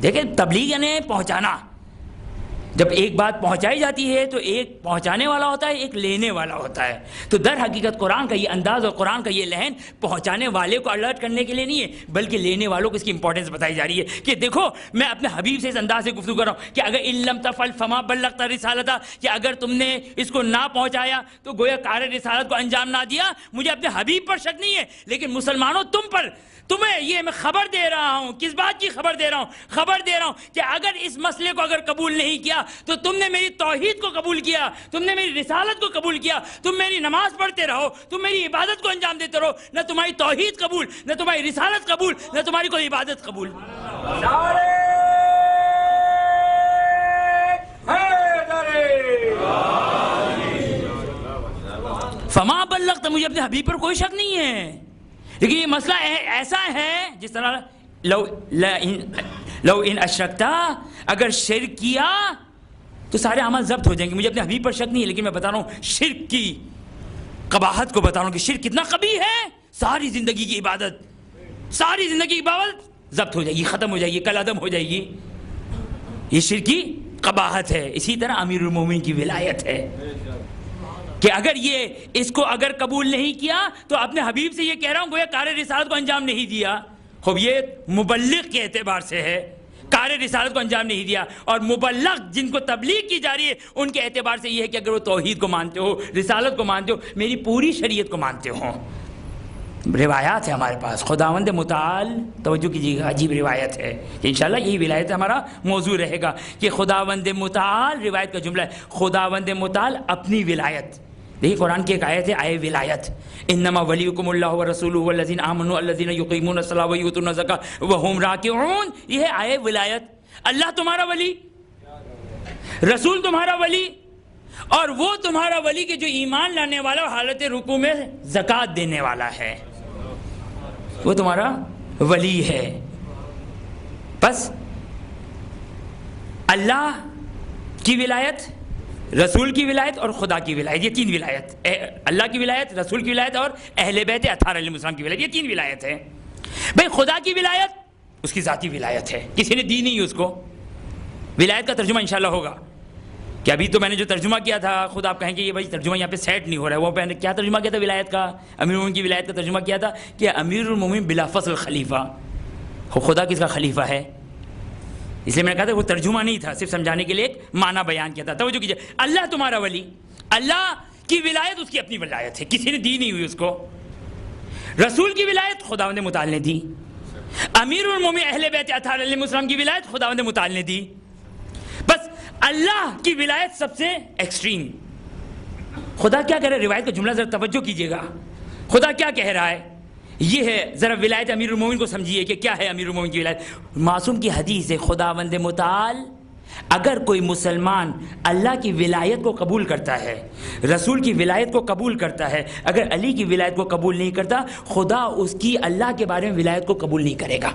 دیکھیں تبلیغ یعنی پہنچانا. جب ایک بات پہنچائی جاتی ہے تو ایک پہنچانے والا ہوتا ہے، ایک لینے والا ہوتا ہے. تو در حقیقت قرآن کا یہ انداز اور قرآن کا یہ لحن پہنچانے والے کو الرٹ کرنے کے لیے نہیں ہے بلکہ لینے والوں کو اس کی امپورٹنس بتائی جا رہی ہے کہ دیکھو میں اپنے حبیب سے اس انداز سے گفتگو کر رہا ہوں کہ اگر اِن لَمْ تَفْعَلْ فَمَا بَلَّغْتَ رِسَالَتَهْ، کہ اگر تم نے اس کو نہ پہنچایا تو گویا کار رسالت کو انجام نہ دیا. مجھے اپنے حبیب پر شک نہیں ہے لیکن مسلمانوں تمہیں یہ میں خبر دے رہا ہوں. کس بات کی خبر دے رہا ہوں؟ خبر دے رہا ہوں کہ اگر اس مسئلے کو اگر قبول نہیں کیا تو تم نے میری توحید کو قبول کیا، تم نے میری رسالت کو قبول کیا، تم میری نماز پڑھتے رہو، تم میری عبادت کو انجام دیتے رہو، نہ تمہاری توحید قبول، نہ تمہاری رسالت قبول، نہ تمہاری کوئی عبادت قبول. فما بلغت، مجھے اپنے حبیب پر کوئی شک نہیں ہے. لیکن یہ مسئلہ ایسا ہے جس طرح لو ان اشرکتا، اگر شرک کیا تو سارے عمل ضبط ہو جائیں گے. مجھے اپنے حبیب پر شک نہیں ہے لیکن میں بتا رہا ہوں شرک کی قباحت کو بتا رہا ہوں کہ شرک کتنا قبیح ہے. ساری زندگی کی عبادت ضبط ہو جائے گی، ختم ہو جائے گی، کل عدم ہو جائے گی. یہ شرک کی قباحت ہے. اسی طرح امیر المومنین کی ولایت ہے کہ اگر یہ اس کو اگر قبول نہیں کیا تو اپنے حبیب سے یہ کہہ رہا ہوں گویا کار رسالت کو انجام نہیں دیا. خوب یہ مبلغ کے اعتبار سے ہے، کار رسالت کو انجام نہیں دیا. اور مبلغ جن کو تبلیغ کی جا رہی ہے ان کے اعتبار سے یہ ہے کہ اگر وہ توحید کو مانتے ہو، رسالت کو مانتے ہو، میری پوری شریعت کو مانتے ہو. روایات ہے ہمارے پاس. خداوند متعال، توجہ کیجیے گا، عجیب روایت ہے. انشاءاللہ یہی ولایت ہمارا موضوع رہے گا کہ خداوند متعال، روایت کا جملہ ہے خداوند متعال اپنی ولایت. دیکھیے قرآن کی ایک آیت ہے، آیت ولایت. انما ولیکم اللہ ورسولہ والذین آمنوا الذین یقیمون الصلاۃ ویؤتون الزکاۃ وہم راکعون. یہ ہے آیت ولایت. اللہ تمہارا ولی، رسول تمہارا ولی، اور وہ تمہارا ولی کہ جو ایمان لانے والا اور حالت رکوع میں زکوٰۃ دینے والا ہے، وہ تمہارا ولی ہے. بس اللہ کی ولایت، رسول کی ولایت اور خدا کی ولایت، یہ تین ولایت. اللہ کی ولایت، رسول کی ولایت اور اہل بیت اطہار علیہ السلام کی ولایت، یہ تین ولایت ہے. بھئی خدا کی ولایت اس کی ذاتی ولایت ہے، کسی نے دی نہیں اس کو. ولایت کا ترجمہ انشاءاللہ ہوگا کہ ابھی تو میں نے جو ترجمہ کیا تھا، خود آپ کہیں کہ یہ بھائی ترجمہ یہاں پہ سیٹ نہیں ہو رہا ہے. وہ میں نے کیا ترجمہ کیا تھا ولایت کا؟ امیر المومنین کی ولایت کا ترجمہ کیا تھا کہ امیر المومنین بلا فصل خلیفہ. خدا کس کا خلیفہ ہے؟ اس لیے میں نے کہا تھا وہ ترجمہ نہیں تھا، صرف سمجھانے کے لیے ایک معنی بیان کیا تھا. توجہ کیجیے، اللہ تمہارا ولی، اللہ کی ولایت اس کی اپنی ولایت ہے، کسی نے دی نہیں ہوئی اس کو. رسول کی ولایت خداوند متعال نے دی. امیر المومنین اہل بیت اطہار علیہ السلام کی ولایت خداوند متعال نے دی. بس اللہ کی ولایت سب سے ایکسٹریم. خدا کیا کہہ رہے؟ روایت کا جملہ ذرا توجہ کیجیے گا. خدا کیا کہہ رہا ہے؟ یہ ہے، ذرا ولایت امیر المومنین کو سمجھیے کہ کیا ہے امیر المومنین کی ولایت۔ معصوم کی حدیث ہے، خداوند متعال اگر کوئی مسلمان اللہ کی ولایت کو قبول کرتا ہے، رسول کی ولایت کو قبول کرتا ہے، اگر علی کی ولایت کو قبول نہیں کرتا، خدا اس کی اللہ کے بارے میں ولایت کو قبول نہیں کرے گا۔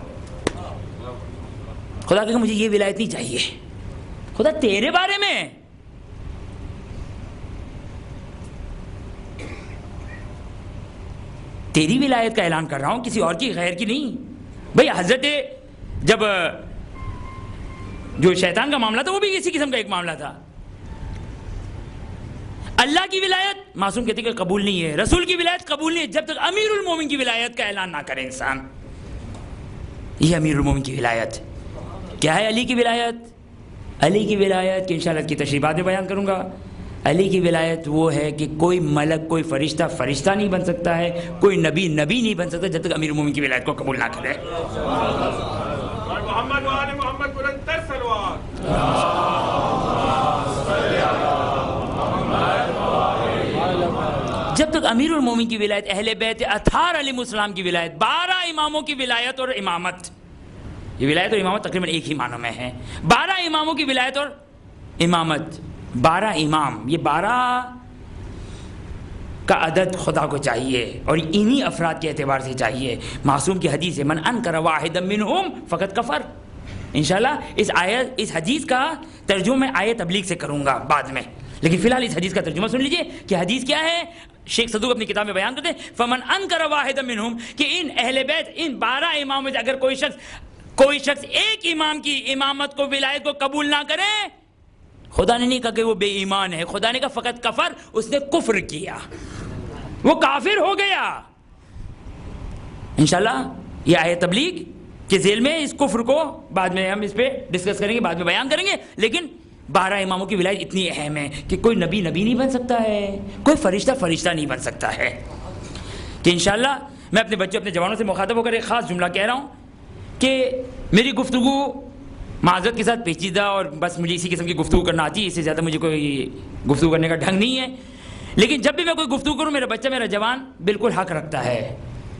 خدا کہے گا مجھے یہ ولایت نہیں چاہیے، خدا تیرے بارے میں تیری ولایت کا اعلان کر رہا ہوں، کسی اور کی، غیر کی نہیں۔ بھئی حضرت جب جو شیطان کا معاملہ تھا وہ بھی اسی قسم کا ایک معاملہ تھا۔ اللہ کی ولایت معصوم کہتے کہ قبول نہیں ہے، رسول کی ولایت قبول نہیں ہے جب تک امیر المومنین کی ولایت کا اعلان نہ کرے انسان۔ یہ امیر المومنین کی ولایت کیا ہے؟ علی کی ولایت، علی کی ولایت کہ انشاءاللہ کی تشریحات میں بیان کروں گا۔ علی کی ولایت وہ ہے کہ کوئی ملک، کوئی فرشتہ فرشتہ نہیں بن سکتا ہے، کوئی نبی نبی نہیں بن سکتا جب تک امیر المومنین کی ولایت کو قبول نہ کرے۔ محمد و آل محمد بلندتر صلوات۔ جب تک امیر المومنین کی ولایت، اہل بیت اطہار علیہ السلام کی ولایت، 12 اماموں کی ولایت اور امامت، یہ ولایت اور امامت تقریباً ایک ہی معنی میں ہے، 12 اماموں کی ولایت اور امامت، 12 امام، یہ 12 کا عدد خدا کو چاہیے اور انہی افراد کے اعتبار سے چاہیے۔ معصوم کی حدیث ہے من انکر واحدا منہم فقد کفر۔ انشاءاللہ اس حدیث کا ترجمہ میں آیت تبلیغ سے کروں گا بعد میں، لیکن فی الحال اس حدیث کا ترجمہ سن لیجئے کہ حدیث کیا ہے۔ شیخ صدوق اپنی کتاب میں بیان کرتے ہیں فمن انکر واحدا منہم، کہ ان اہل بیت، ان 12 اماموں میں سے اگر کوئی شخص ایک امام کی امامت کو، ولایت کو قبول نہ کرے، خدا نے نہیں کہا کہ وہ بے ایمان ہے، خدا نے کہا فقط کفر، اس نے کفر کیا، وہ کافر ہو گیا۔ انشاءاللہ یہ آیت تبلیغ کے ذیل میں اس کفر کو بعد میں ہم اس پہ ڈسکس کریں گے، بعد میں بیان کریں گے، لیکن 12 اماموں کی ولایت اتنی اہم ہے کہ کوئی نبی نبی نہیں بن سکتا ہے، کوئی فرشتہ فرشتہ نہیں بن سکتا ہے۔ کہ انشاءاللہ میں اپنے بچوں، اپنے جوانوں سے مخاطب ہو کر ایک خاص جملہ کہہ رہا ہوں کہ میری گفتگو معذرت کے ساتھ پیچیدہ اور بس مجھے اسی قسم کی گفتگو کرنا آتی ہے، اس سے زیادہ مجھے کوئی گفتگو کرنے کا ڈھنگ نہیں ہے، لیکن جب بھی میں کوئی گفتگو کروں میرا بچہ، میرا جوان بالکل حق رکھتا ہے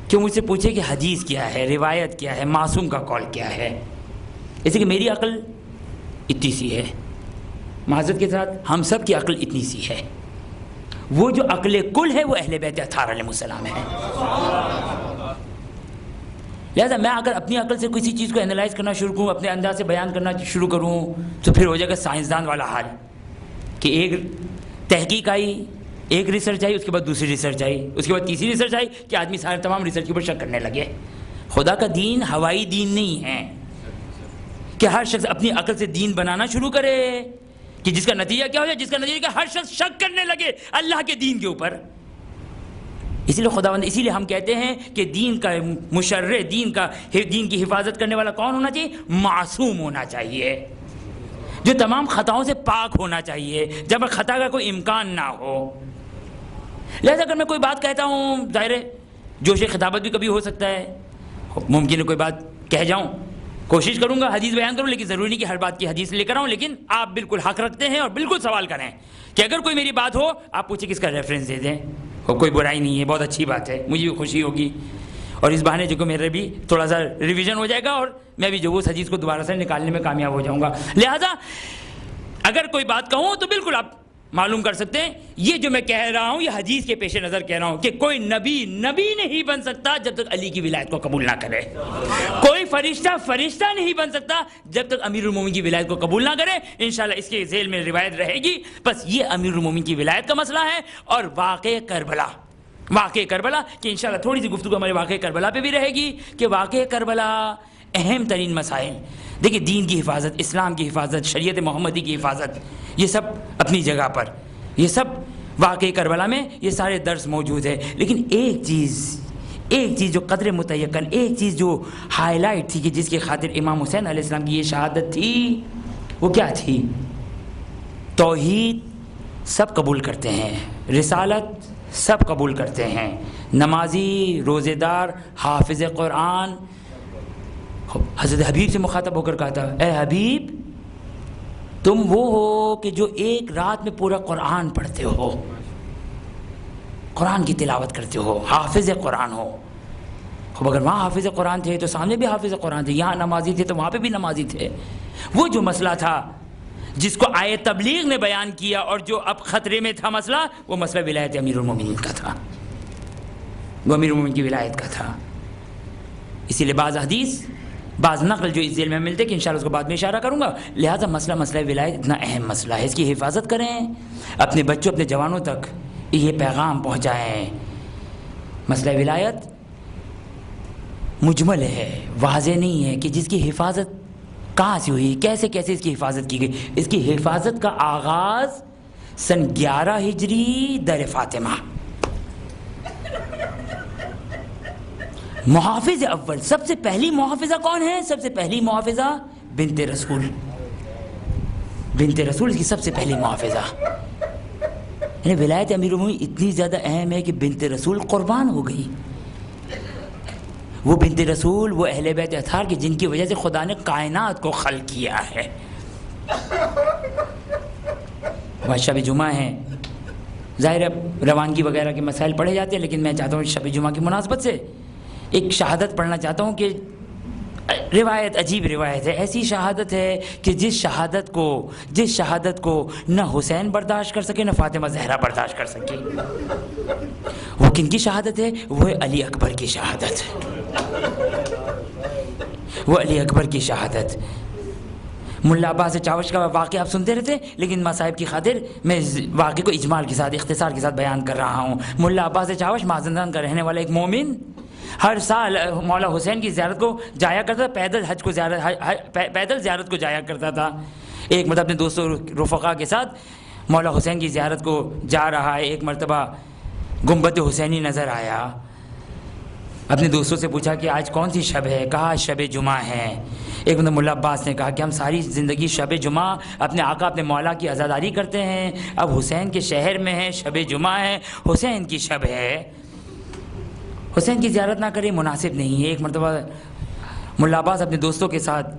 کہ مجھ سے پوچھے کہ حدیث کیا ہے، روایت کیا ہے، معصوم کا قول کیا ہے۔ اسے کہ میری عقل اتنی سی ہے، معذرت کے ساتھ ہم سب کی عقل اتنی سی ہے، وہ جو عقل کل ہے وہ اہل بیت اطہار علیہ السلام ہے۔ لہذا میں اگر اپنی عقل سے کسی چیز کو انالائز کرنا شروع کروں، اپنے انداز سے بیان کرنا شروع کروں، تو پھر ہو جائے گا سائنسدان والا حال کہ ایک تحقیق آئی، ایک ریسرچ آئی، اس کے بعد دوسری ریسرچ آئی، اس کے بعد تیسری ریسرچ آئی کہ آدمی سارے تمام ریسرچ کے اوپر شک کرنے لگے۔ خدا کا دین ہوائی دین نہیں ہے کہ ہر شخص اپنی عقل سے دین بنانا شروع کرے، کہ جس کا نتیجہ کیا ہو جائے، جس کا نتیجہ کہ ہر شخص شک کرنے لگے اللہ کے دین کے اوپر۔ اسی لیے خداوند، اسی لیے ہم کہتے ہیں کہ دین کا مشرع، دین کی حفاظت کرنے والا کون ہونا چاہیے؟ معصوم ہونا چاہیے، جو تمام خطاؤں سے پاک ہونا چاہیے، جب خطا کا کوئی امکان نہ ہو۔ لہذا اگر میں کوئی بات کہتا ہوں، ظاہر ہے جوش خطابت بھی کبھی ہو سکتا ہے، ممکن ہے کوئی بات کہہ جاؤں، کوشش کروں گا حدیث بیان کروں، لیکن ضروری نہیں کہ ہر بات کی حدیث لے کر آؤں، لیکن آپ بالکل حق رکھتے ہیں اور بالکل سوال کریں کہ اگر کوئی میری بات ہو آپ پوچھیں کس کا ریفرنس دے دیں، اور کوئی برائی نہیں ہے، بہت اچھی بات ہے، مجھے بھی خوشی ہوگی، اور اس بہانے جو کہ میرے بھی تھوڑا سا ریویژن ہو جائے گا اور میں بھی جو اس حدیث کو دوبارہ سے نکالنے میں کامیاب ہو جاؤں گا۔ لہذا اگر کوئی بات کہوں تو بالکل آپ معلوم کر سکتے ہیں یہ جو میں کہہ رہا ہوں یہ حدیث کے پیش نظر کہہ رہا ہوں کہ کوئی نبی نہیں بن سکتا جب تک علی کی ولایت کو قبول نہ کرے، کوئی فرشتہ نہیں بن سکتا جب تک امیر المومنین کی ولایت کو قبول نہ کرے۔ انشاءاللہ اس کے ذیل میں روایت رہے گی، بس یہ امیر المومنین کی ولایت کا مسئلہ ہے اور واقع کربلا کہ انشاءاللہ تھوڑی سی گفتگو ہمارے واقع کربلا پہ بھی رہے گی کہ واقع کربلا اہم ترین مسائل، دیکھیں دین کی حفاظت، اسلام کی حفاظت، شریعت محمدی کی حفاظت، یہ سب اپنی جگہ پر، یہ سب واقع کربلا میں یہ سارے درس موجود ہے، لیکن ایک چیز جو قدر متیقن، ایک چیز جو ہائی لائٹ تھی کہ جس کی خاطر امام حسین علیہ السلام کی یہ شہادت تھی، وہ کیا تھی؟ توحید سب قبول کرتے ہیں، رسالت سب قبول کرتے ہیں، نمازی، روزے دار، حافظ قرآن۔ حضرت حبیب سے مخاطب ہو کر کہا تھا اے حبیب تم وہ ہو کہ جو ایک رات میں پورا قرآن پڑھتے ہو، قرآن کی تلاوت کرتے ہو، حافظ قرآن ہو. اب اگر وہاں حافظ قرآن تھے تو سامنے بھی حافظ قرآن تھے، یہاں نمازی تھے تو وہاں پہ بھی نمازی تھے. وہ جو مسئلہ تھا جس کو آئے تبلیغ نے بیان کیا اور جو اب خطرے میں تھا مسئلہ، وہ مسئلہ ولایت امیر المومنین کا تھا، وہ امیر المومنین کی ولایت کا تھا. اسی لیے بعض حدیث بعض نقل جو اس ذیل میں ملتے کہ انشاءاللہ اس کو بعد میں اشارہ کروں گا. لہٰذا مسئلہ ولایت اتنا اہم مسئلہ ہے، اس کی حفاظت کریں، اپنے بچوں اپنے جوانوں تک یہ پیغام پہنچائیں. مسئلہ ولایت مجمل ہے، واضح نہیں ہے کہ جس کی حفاظت کہاں سے ہوئی، کیسے اس کی حفاظت کی گئی. اس کی حفاظت کا آغاز سن 11 ہجری در فاطمہ. محافظ اول سب سے پہلی محافظہ کون ہے؟ سب سے پہلی محافظہ بنت رسول. بنت رسول اس کی سب سے پہلی محافظہ. یعنی ولایت امیر المومنین اتنی زیادہ اہم ہے کہ بنت رسول قربان ہو گئی. وہ بنت رسول، وہ اہل بیت اطہار کی جن کی وجہ سے خدا نے کائنات کو خلق کیا ہے. وہ شب جمعہ ہیں، ظاہر روانگی وغیرہ کے مسائل پڑھے جاتے ہیں، لیکن میں چاہتا ہوں شب جمعہ کی مناسبت سے ایک شہادت پڑھنا چاہتا ہوں کہ روایت عجیب روایت ہے. ایسی شہادت ہے کہ جس شہادت کو نہ حسین برداشت کر سکے نہ فاطمہ زہرا برداشت کر سکے. وہ کن کی شہادت ہے؟ وہ علی اکبر کی شہادت. وہ علی اکبر کی شہادت. ملا عباس چاوش کا واقعہ آپ سنتے رہتے، لیکن مصائب کی خاطر میں واقعے کو اجمال کے ساتھ اختصار کے ساتھ بیان کر رہا ہوں. ملا عباس چاوش مازندران کا رہنے والا ایک مومن ہر سال مولا حسین کی زیارت کو جایا کرتا تھا، پیدل زیارت کو جایا کرتا تھا. ایک مرتبہ اپنے دوستوں رفقا کے ساتھ مولا حسین کی زیارت کو جا رہا ہے. ایک مرتبہ گنبد حسینی نظر آیا. اپنے دوستوں سے پوچھا کہ آج کون سی شب ہے؟ کہا شب جمعہ ہے. ایک مرتبہ ملا عباس نے کہا کہ ہم ساری زندگی شب جمعہ اپنے آقا اپنے مولا کی عزاداری کرتے ہیں، اب حسین کے شہر میں ہیں، شب جمعہ ہے، حسین کی شب ہے، حسین کی زیارت نہ کرے مناسب نہیں ہے. ایک مرتبہ ملا عباس اپنے دوستوں کے ساتھ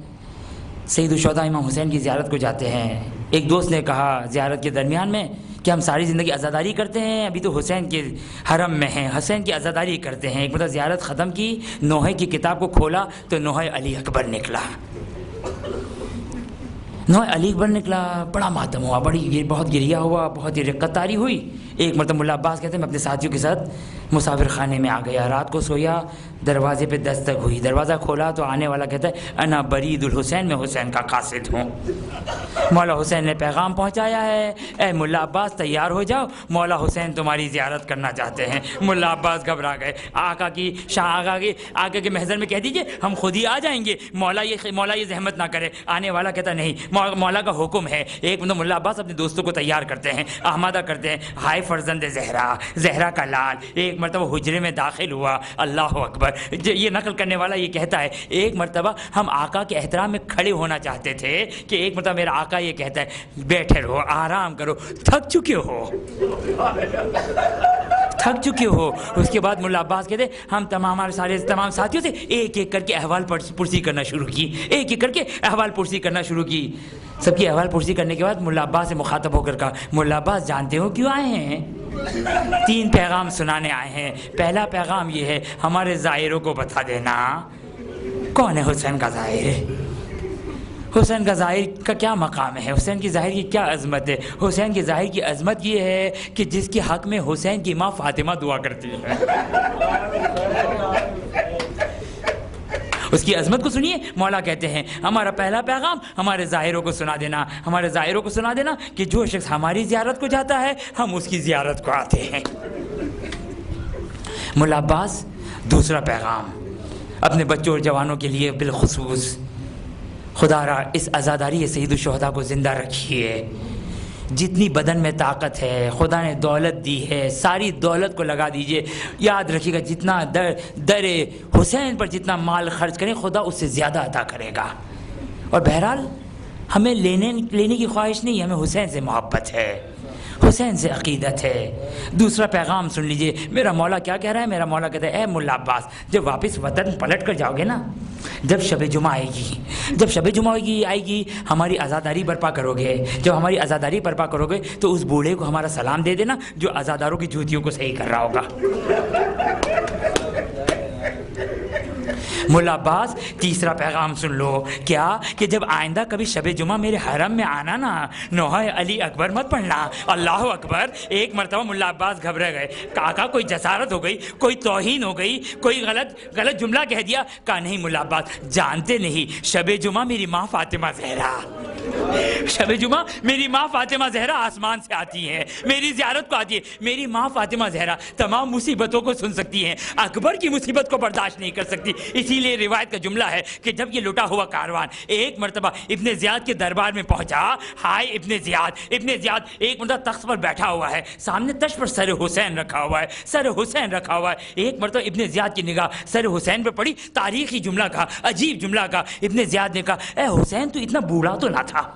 سید الشہداء امام حسین کی زیارت کو جاتے ہیں. ایک دوست نے کہا زیارت کے درمیان میں کہ ہم ساری زندگی عزاداری کرتے ہیں، ابھی تو حسین کے حرم میں ہیں، حسین کی عزاداری کرتے ہیں. ایک مرتبہ زیارت ختم کی، نوحے کی کتاب کو کھولا تو نوحے علی اکبر نکلا. نوحے علی اکبر نکلا، بڑا ماتم ہوا، بہت گریہ ہوا، بہت ہی رقت طاری ہوئی. ایک مرتبہ ملا عباس کہتے ہیں میں اپنے ساتھیوں کے ساتھ مسافر خانے میں آ گیا، رات کو سویا، دروازے پہ دستک ہوئی، دروازہ کھولا تو آنے والا کہتا ہے انا برید الحسین، میں حسین کا قاصد ہوں. مولا حسین نے پیغام پہنچایا ہے، اے ملا عباس تیار ہو جاؤ، مولا حسین تمہاری زیارت کرنا چاہتے ہیں. ملا عباس گھبرا گئے. آقا کے محضر میں کہہ دیجئے ہم خود ہی آ جائیں گے، مولا یہ زحمت نہ کرے. آنے والا کہتا نہیں، مولا کا حکم ہے. ایک ملا عباس اپنے دوستوں کو تیار کرتے ہیں، آمادہ کرتے ہیں. ہائے فرزند زہرا کا لال. ایک مرتبہ حجرے میں داخل ہوا. اللہ اکبر. یہ نقل کرنے والا یہ کہتا ہے ایک مرتبہ ہم آقا کے احترام میں کھڑے ہونا چاہتے تھے کہ ایک مرتبہ میرا آقا یہ کہتا ہے بیٹھے رہو، آرام کرو، تھک چکے ہو. اس کے بعد ملا عباس کہتے ہم ہمارے تمام ساتھیوں سے ایک ایک کر کے احوال پرسی کرنا شروع کی. سب کی احوال پرسی کرنے کے بعد ملا عباس سے مخاطب ہو کر کہا ملا عباس جانتے ہو کیوں آئے ہیں؟ 3 پیغام سنانے آئے ہیں. پہلا پیغام یہ ہے ہمارے زائروں کو بتا دینا کون ہے حسین کا زائر. حسین کا ظاہر کا کیا مقام ہے، حسین کی ظاہر کی کیا عظمت ہے. حسین کی ظاہر کی عظمت یہ ہے کہ جس کے حق میں حسین کی ماں فاطمہ دعا کرتی ہے. اس کی عظمت کو سنیے. مولا کہتے ہیں ہمارا پہلا پیغام ہمارے ظاہروں کو سنا دینا کہ جو شخص ہماری زیارت کو جاتا ہے ہم اس کی زیارت کو آتے ہیں. ملا عباس دوسرا پیغام اپنے بچوں اور جوانوں کے لیے بالخصوص، خدا را اس عزاداری سید الشہداء کو زندہ رکھیے. جتنی بدن میں طاقت ہے خدا نے دولت دی ہے، ساری دولت کو لگا دیجئے. یاد رکھیے گا جتنا در حسین پر جتنا مال خرچ کریں خدا اس سے زیادہ عطا کرے گا. اور بہرحال ہمیں لینے کی خواہش نہیں، ہمیں حسین سے محبت ہے. حسین سے عقیدت ہے۔ دوسرا پیغام سن لیجئے، میرا مولا کیا کہہ رہا ہے؟ میرا مولا کہتا ہے اے ملا عباس، جب واپس وطن پلٹ کر جاؤ گے نا، جب شب جمعہ آئے گی، جب شب جمعہ آئے گی ہماری عزاداری برپا کرو گے، جب ہماری عزاداری برپا کرو گے تو اس بوڑھے کو ہمارا سلام دے دینا جو عزاداروں کی جوتیوں کو صحیح کر رہا ہوگا۔ ملا عباس تیسرا پیغام سن لو، کیا کہ جب آئندہ کبھی شب جمعہ میرے حرم میں آنا نا، نوحہ علی اکبر مت پڑھنا، اللہ اکبر۔ ایک مرتبہ ملا عباس گھبرا گئے، کہا کوئی جسارت ہو گئی، کوئی توہین ہو گئی، کوئی غلط جملہ کہہ دیا؟ کہا نہیں ملا عباس، جانتے نہیں شب جمعہ میری ماں فاطمہ زہرا، شب جمعہ میری ماں فاطمہ زہرا آسمان سے آتی ہے، میری زیارت کو آتی ہے۔ میری ماں فاطمہ زہرا تمام مصیبتوں کو سن سکتی ہیں، اکبر کی مصیبت کو برداشت نہیں کر سکتی۔ اسی لیے روایت کا جملہ ہے کہ جب یہ لٹا ہوا کاروان ایک مرتبہ ابن زیاد کے دربار میں پہنچا، ہائے ابن زیاد ایک مرتبہ تخت پر بیٹھا ہوا ہے، سامنے تشت پر سر حسین رکھا ہوا ہے، سر حسین رکھا ہوا ہے۔ ایک مرتبہ ابن زیاد کی نگاہ سر حسین پہ پڑی، تاریخی جملہ کہا، عجیب جملہ کہا۔ ابن زیاد نے کہا اے حسین تو اتنا بوڑھا تو نہ تھا،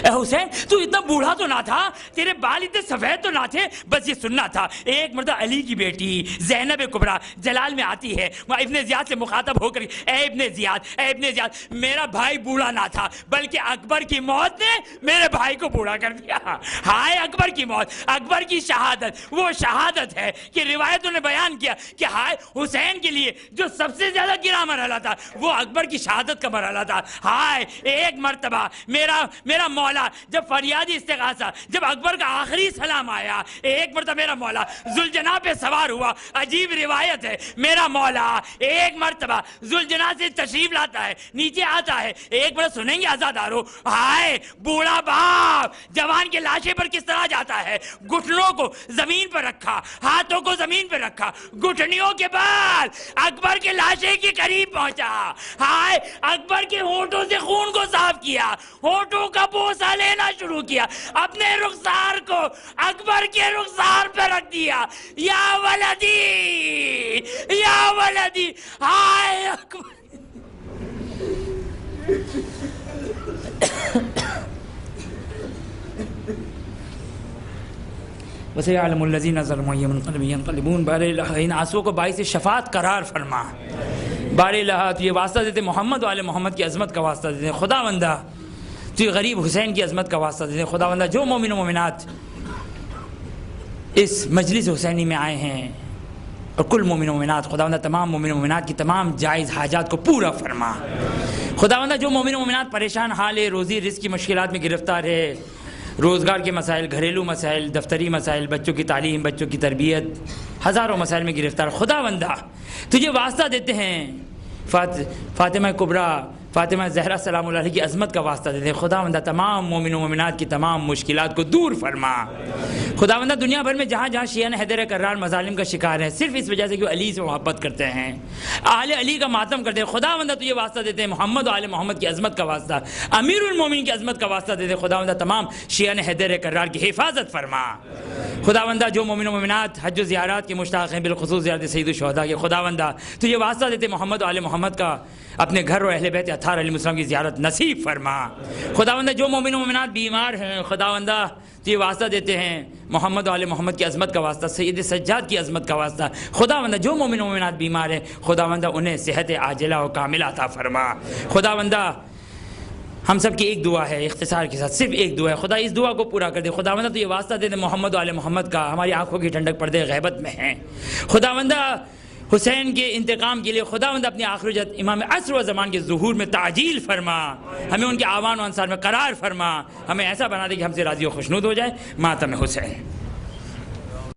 اے حسین تو اتنا بوڑھا تو نہ تھا، تیرے بال اتنے سفید تو نہ تھے، بس یہ سننا تھا۔ ایک مرتبہ علی کی بیٹی زینب کبریٰ جلال میں آتی ہے، وہ ابن زیاد سے مخاطب ہو کر اے ابن زیاد میرا بھائی بوڑھا نہ تھا بلکہ اکبر کی موت نے میرے بھائی کو بوڑھا کر دیا۔ ہائے اکبر کی موت، اکبر کی شہادت، وہ شہادت ہے کہ روایتوں نے بیان کیا کہ ہائے حسین کے لیے جو سب سے زیادہ گرا مرحلہ تھا وہ اکبر کی شہادت کا مرحلہ تھا۔ ہائے ایک مرتبہ میرا مولا جب فریادی استغاثہ، جب اکبر کا آخری سلام آیا، ایک مرتبہ میرا مولا ذوالجناح پہ سوار ہوا۔ عجیب روایت ہے، میرا مولا ایک مرتبہ ذوالجناح سے تشریف لاتا ہے، نیچے آتا ہے، ایک مرتبہ سنیں گے عزادارو، ہائے بوڑھا باپ جوان کے لاشے پر کس طرح جاتا ہے، گھٹنوں کو زمین پر رکھا، ہاتھوں کو زمین پر رکھا، گھٹنیوں کے بعد اکبر کے لاشے کے قریب پہنچا، ہائے اکبر کے ہونٹوں سے خون کو صاف کیا، ہونٹوں کا بوسہ لینا شروع کیا، اپنے رخسار کو اکبر کے رخسار پہ رکھ دیا، یا ولدی ہائے اکبر۔ وَسَيَعْلَمُ الَّذِينَ ظَلَمُوا أَيَّ مُنقَلَبٍ يَنقَلِبُونَ۔ بار الہ ان آنسوؤں کو باعث شفاعت قرار فرما، بار الہ تو یہ واسطہ دیتے محمد و آل محمد کی عظمت کا واسطہ دیتے، خدا بندہ تو یہ غریب حسین کی عظمت کا واسطہ دیتے، خدا بندہ جو مومن و مومنات اس مجلس حسینی میں آئے ہیں اور کل مومن و مومنات، خدا بندہ تمام مومن و مومنات کی تمام جائز حاجات کو پورا فرما۔ خدا بندہ جو مومن و مومنات پریشان حال ہے، روزی رزق کی مشکلات میں گرفتار ہے، روزگار کے مسائل، گھریلو مسائل، دفتری مسائل، بچوں کی تعلیم، بچوں کی تربیت، ہزاروں مسائل میں گرفتار، خدا بندہ تجھے واسطہ دیتے ہیں، فاطمہ کبریٰ، فاطمہ زہرا سلام اللہ علیہ کی عظمت کا واسطہ دیتے ہیں، خدا بندہ تمام مومن و مومنات کی تمام مشکلات کو دور فرما۔ خدا بندہ دنیا بھر میں جہاں جہاں شیعہ حیدر کرار مظالم کا شکار ہیں، صرف اس وجہ سے کہ وہ علی سے محبت کرتے ہیں، آل علی کا ماتم کرتے ہیں، خدا بندہ تجھے واسطہ دیتے ہیں، محمد و آل محمد کی عظمت کا واسطہ، امیر المومنین کی عظمت کا واسطہ دیتے ہیں، خدا بندہ تمام شیعہ حیدر کرار کی حفاظت فرما۔ خدا بندہ جو مومن و مومنات حج و زیارات کے مشتاق ہیں، بالخصوص زیارت سید الشہداء کے، خدا بندہ تجھے واسطہ دیتے محمد و آل محمد کا اپنے گھر اور اہل بیت اطہار علیہ السلام کی زیارت نصیب فرما۔ خدا بندہ جو مومن و مومنات بیمار ہیں، خدا بندہ یہ واسطہ دیتے ہیں محمد و آل محمد کی عظمت کا واسطہ، سید سجاد کی عظمت کا واسطہ، خدا بندہ جو مومن و مومنات بیمار ہیں، خدا بندہ انہیں صحت عاجلہ و کاملہ عطا فرما۔ خدا بندہ ہم سب کی ایک دعا ہے، اختصار کے ساتھ صرف ایک دعا ہے، خدا اس دعا کو پورا کر دے۔ خدا بندہ تو یہ واسطہ دے دے محمد و آل محمد کا، ہماری آنکھوں کی ٹھنڈک پردے غیبت میں ہیں، خدا بندہ حسین کے انتقام کے لیے خدا بندہ اپنی آخر جد امام عصر و زمان کے ظہور میں تعجیل فرما، ہمیں ان کے آوان و انصار میں قرار فرما، ہمیں ایسا بنا دے کہ ہم سے راضی و خوشنود ہو جائے۔ ماتم حسین۔